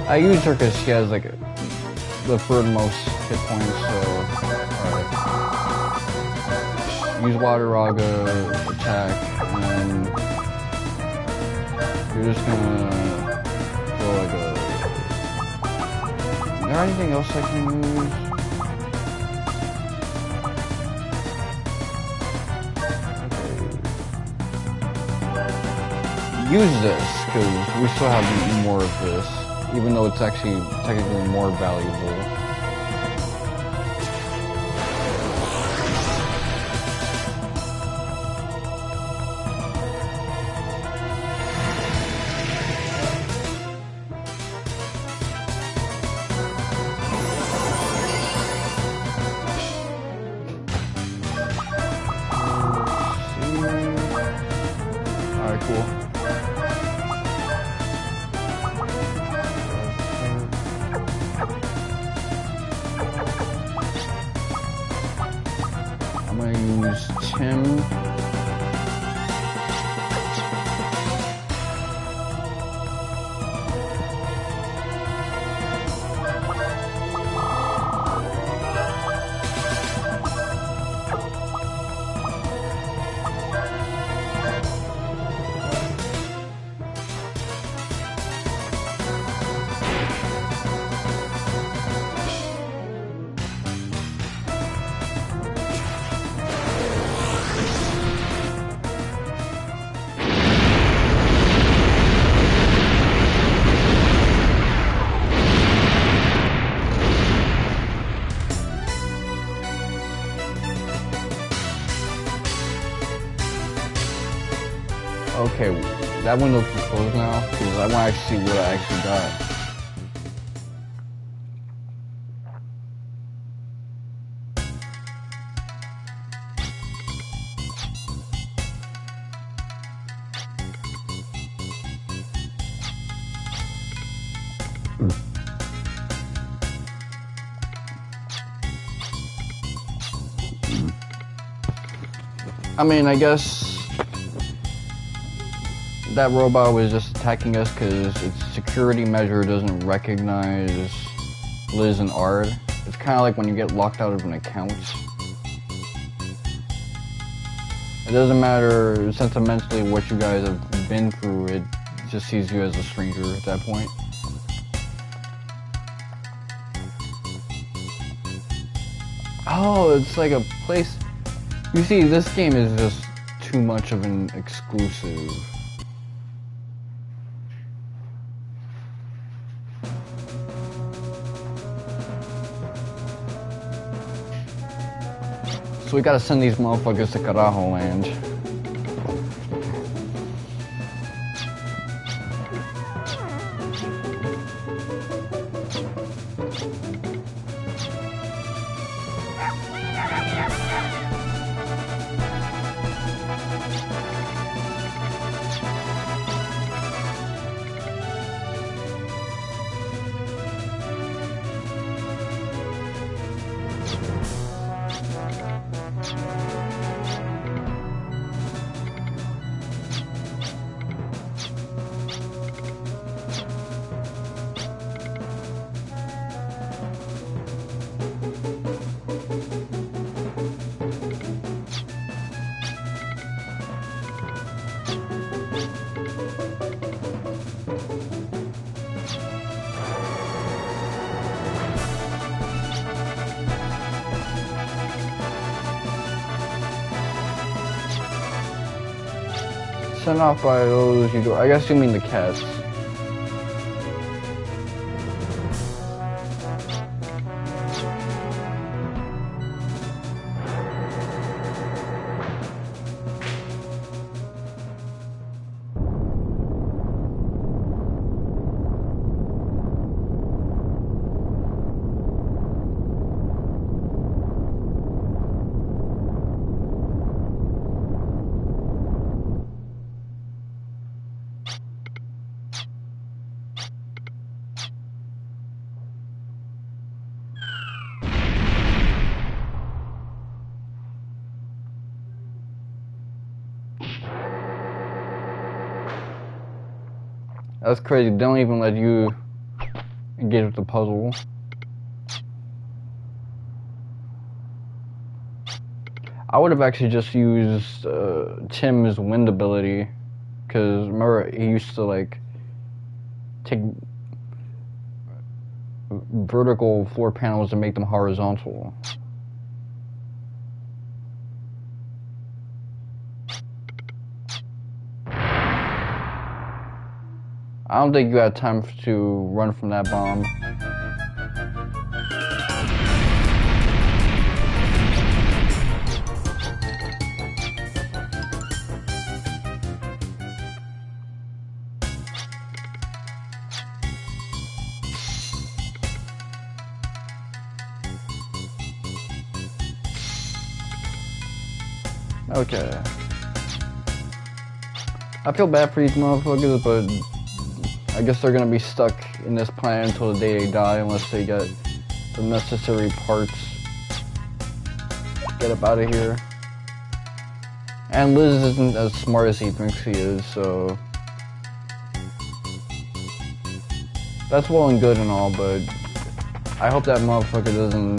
I used her because she has like the third most hit points, so alright. Use Water Raga, attack, and then you're just gonna throw like a... Is there anything else I can use? Okay. Use this, because we still have more of this. Even though it's actually technically more valuable. Alright, cool. Use Tim. Okay, that window can close now, because I want to actually see what I actually got. I mean, I guess that robot was just attacking us because its security measure doesn't recognize Liz and Ard. It's kind of like when you get locked out of an account. It doesn't matter sentimentally what you guys have been through, it just sees you as a stranger at that point. Oh, it's like a place. You see, this game is just too much of an exclusive. So we gotta send these motherfuckers to Carajo Land. Sent off by those you do. I guess you mean the cats. That's crazy. They don't even let you engage with the puzzle. I would have actually just used Tim's wind ability, because remember he used to like take vertical floor panels and make them horizontal. I don't think you had time to run from that bomb. Okay. I feel bad for these motherfuckers, but I guess they're gonna be stuck in this planet until the day they die unless they get the necessary parts. Get up out of here. And Liz isn't as smart as he thinks he is, so that's well and good and all, but I hope that motherfucker doesn't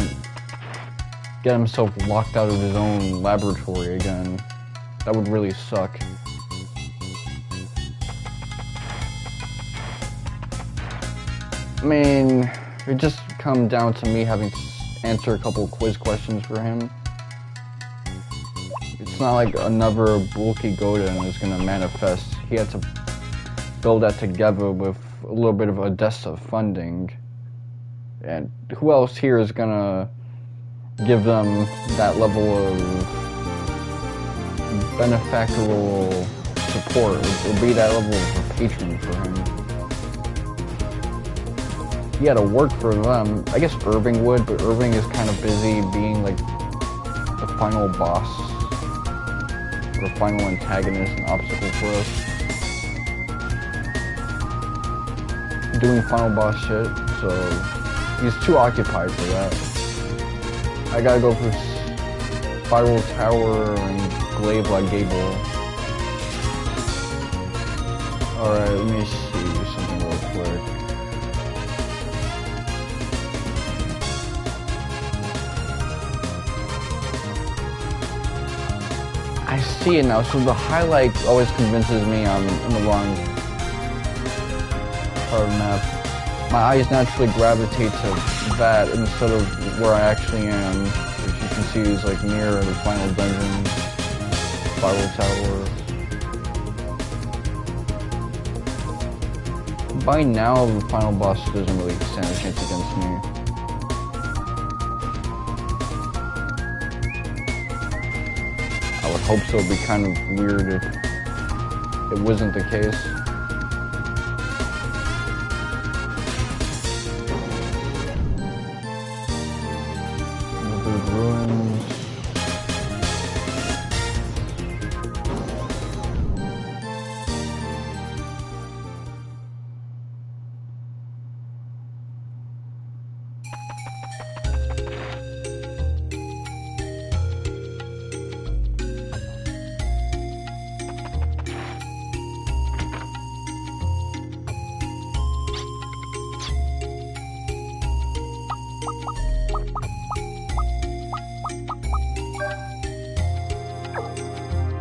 get himself locked out of his own laboratory again. That would really suck. I mean, it just come down to me having to answer a couple quiz questions for him. It's not like another bulky Goten is gonna manifest. He had to build that together with a little bit of Odessa funding. And who else here is gonna give them that level of benefactorial support or be that level of a patron for him. He had to work for them. I guess Irving would, but Irving is kind of busy being like the final boss or final antagonist and obstacle for us. Doing final boss shit, so he's too occupied for that. I gotta go for Spiral Tower and Glaive La Gable. Alright, let me see something real quick. I see it now, so the highlight always convinces me I'm in the wrong part of the map. My eyes naturally gravitate to that instead of where I actually am. As you can see, it's like near the final dungeon, Spiral Tower. By now, the final boss doesn't really stand a chance against me. I would hope so. It'd be kind of weird if it wasn't the case. Withered Ruins.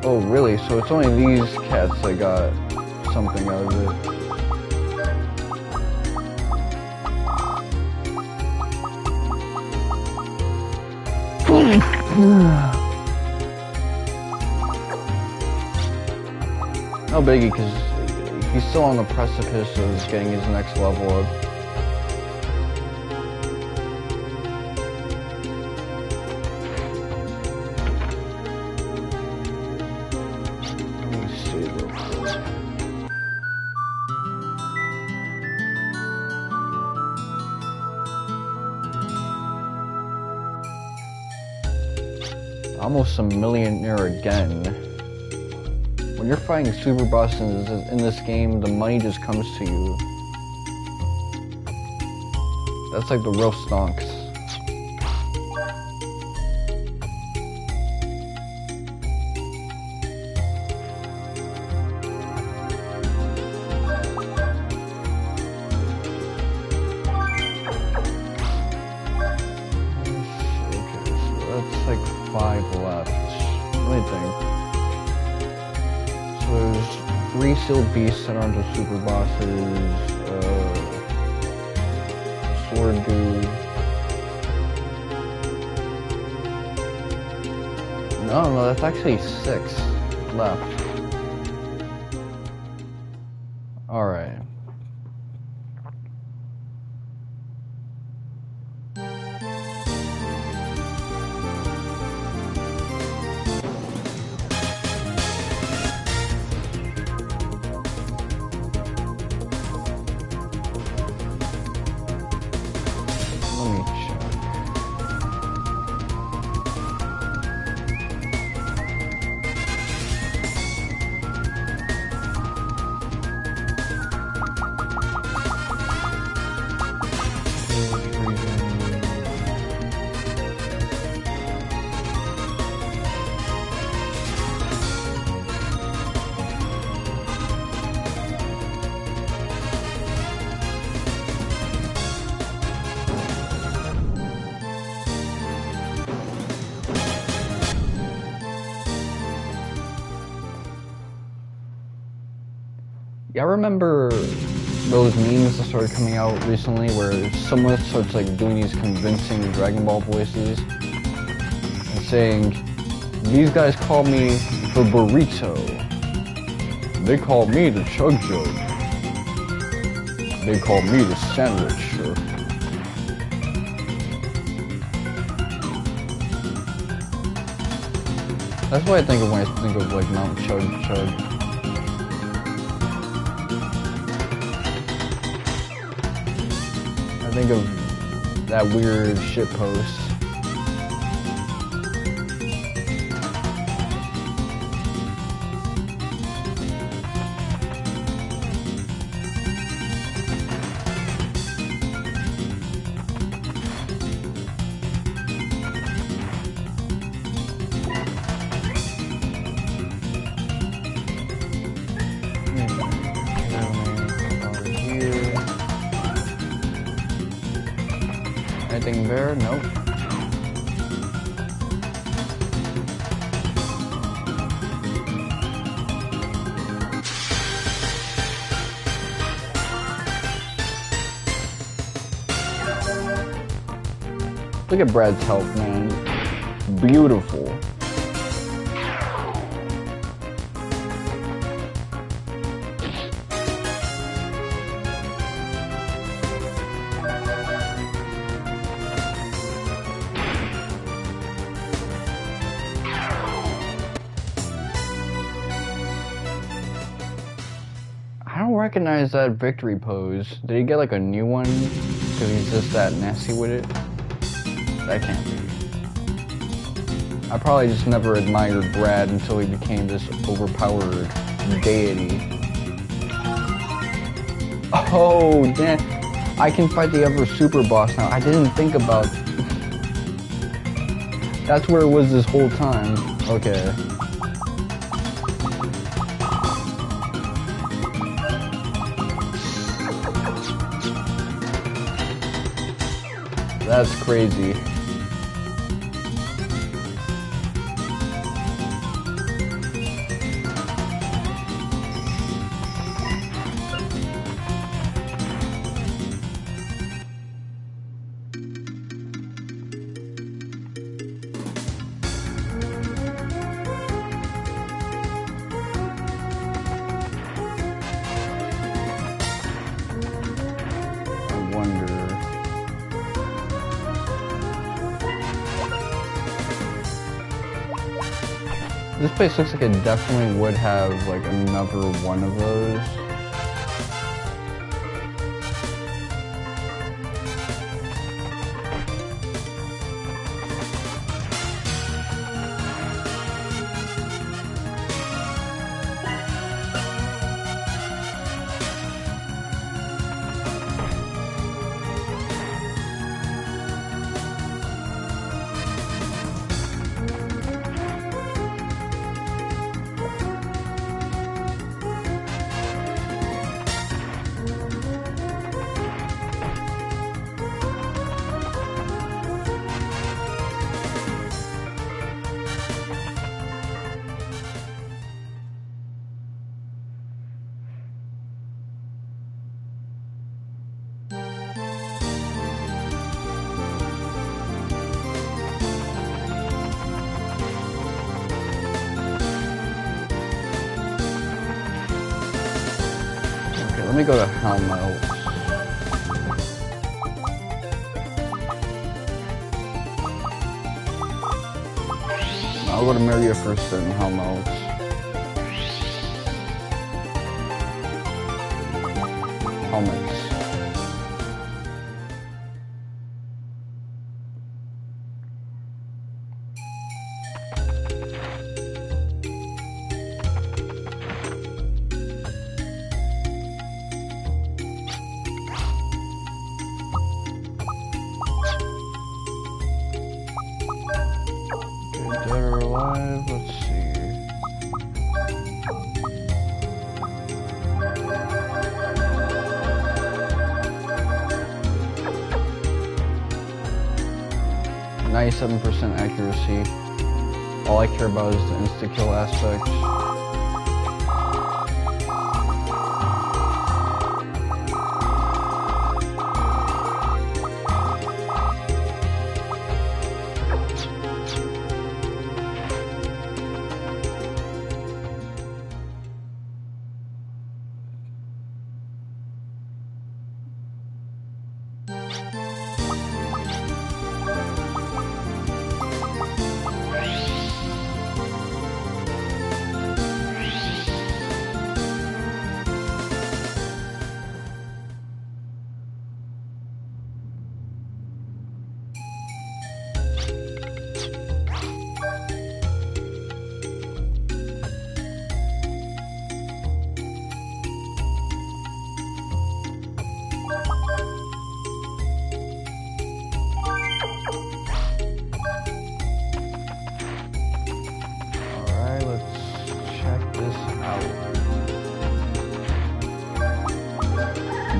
Oh, really? So it's only these cats that got something out of it. No biggie, because he's still on the precipice of getting his next level up. Almost a millionaire again. When you're fighting super bosses in this game, the money just comes to you. That's like the real stonks. That's like 5 left. Let me think. So there's 3 sealed beasts that aren't the super bosses. Sword Goo. No, that's actually 6 left. Alright. Yeah, I remember those memes that started coming out recently where someone starts like doing these convincing Dragon Ball voices and saying, these guys call me the burrito. They call me the chug jug. They call me the sandwich. That's what I think of when I think of like Mount Chug Chug. I think of that weird shit post. Anything there? Nope. Look at Brad's health, man. Beautiful. I don't recognize that victory pose. Did he get like a new one? Because he's just that nasty with it? That can't be. I probably just never admired Brad until he became this overpowered deity. Oh, damn. I can fight the other super boss now. I didn't think about... That's where it was this whole time. Okay. That's crazy. I wonder... This place looks like it definitely would have like another one of those. Let me go to Helmholtz. I'll go to Maria first, then Helmholtz. Helmholtz. Dead or alive? Let's see. %, accuracy. All I care about is the insta-kill aspect.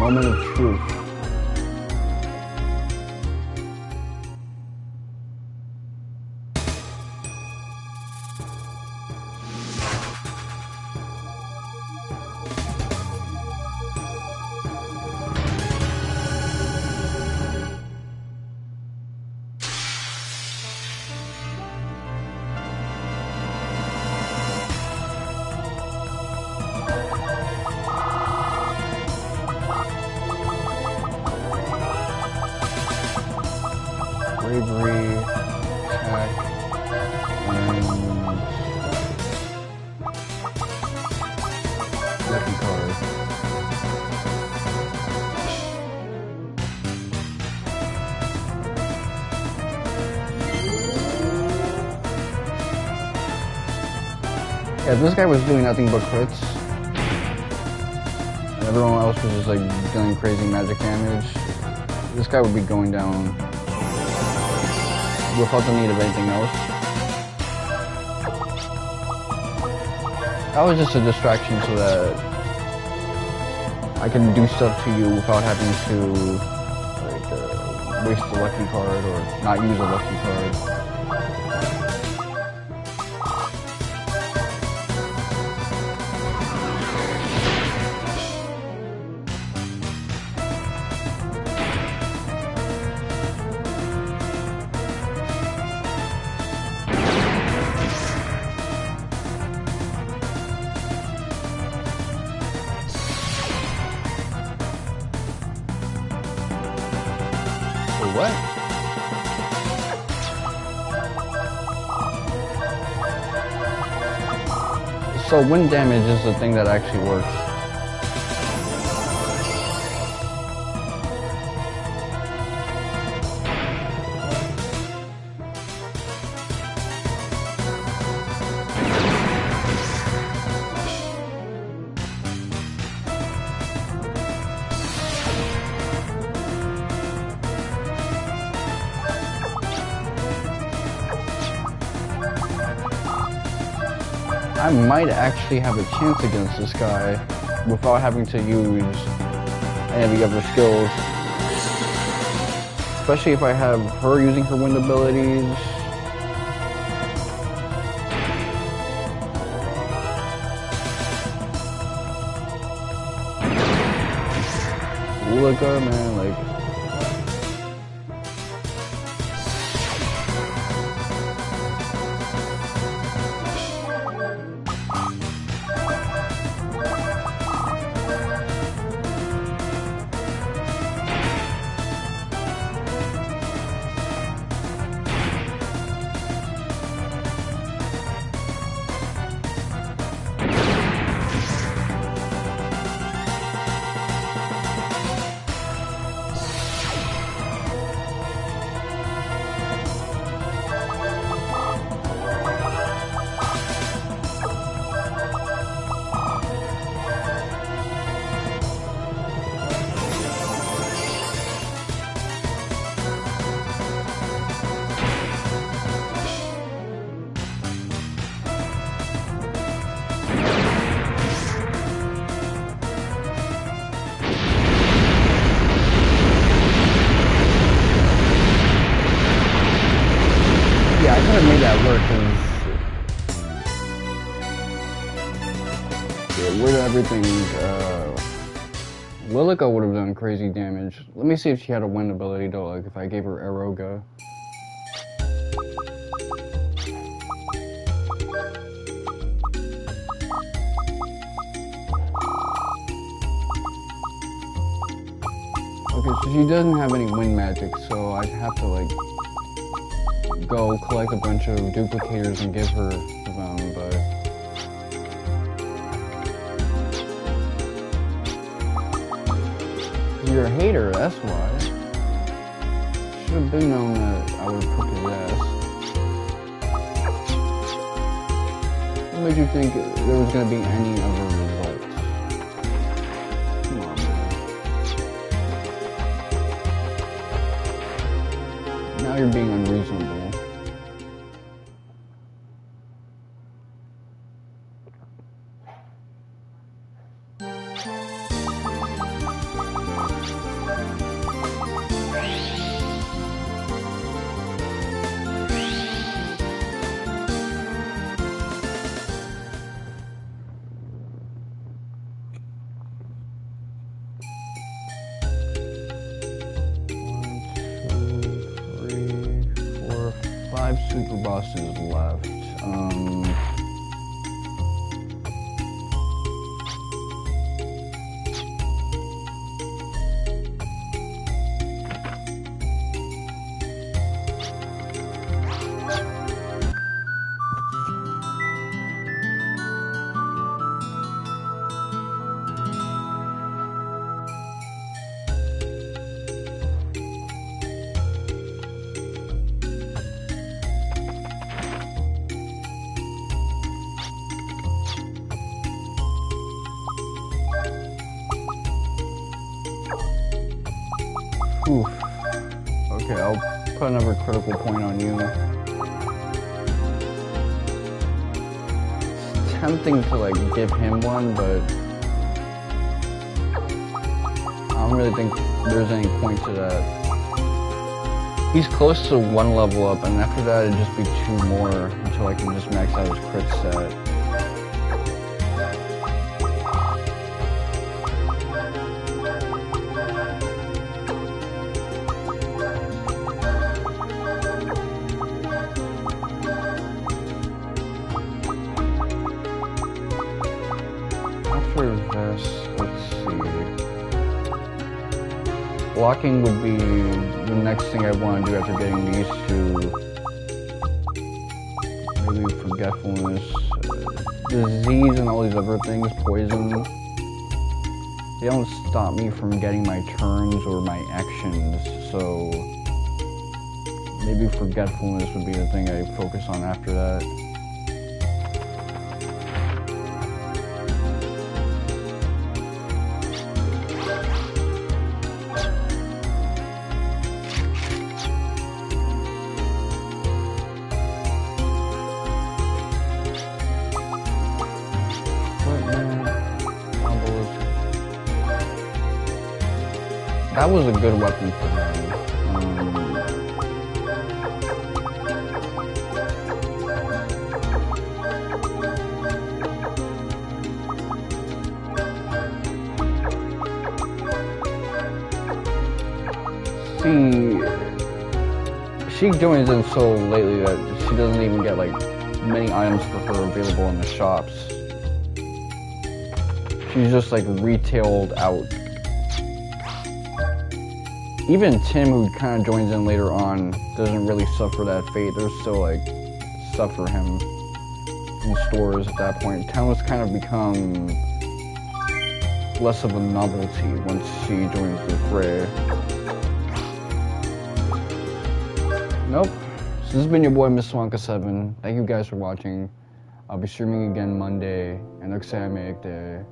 Moment of truth. Bravery, attack, and lucky card. Yeah, this guy was doing nothing but crits, and everyone else was just like dealing crazy magic damage. This guy would be going down without the need of anything else. That was just a distraction so that I can do stuff to you without having to like waste a lucky card or not use a lucky card. What? So wind damage is the thing that actually works. I might actually have a chance against this guy without having to use any of the other skills. Especially if I have her using her wind abilities. Ulika, man, like... Yeah, I could have made that work because yeah, with everything, Lilica would have done crazy damage. Let me see if she had a wind ability though, like if I gave her Aeroga. Okay, so she doesn't have any wind magic, so I'd have to like go collect a bunch of duplicators and give her them, but you're a hater, that's why. Should have been known that I would cook his ass. What made you think there was gonna be any other results? Come on, man. Now you're being unreasonable. 5 super bosses left. Oof. Okay, I'll put another critical point on you. It's tempting to like give him one, but I don't really think there's any point to that. He's close to 1 level up, and after that it'd just be 2 more until I can just max out his crit stat. After this, let's see. Blocking would be the next thing I want to do after getting these 2. Maybe forgetfulness, disease, and all these other things, poison. They don't stop me from getting my turns or my actions, so maybe forgetfulness would be the thing I focus on after that. That was a good weapon for him. See, she joins in so lately that she doesn't even get like many items for her available in the shops. She's just like retailed out. Even Tim, who kind of joins in later on, doesn't really suffer that fate. There's still like stuff for him in stores at that point. Town has kind of become less of a novelty once she joins the fray. Nope. So this has been your boy, Miss Wonka7. Thank you guys for watching. I'll be streaming again Monday, and next time I make day.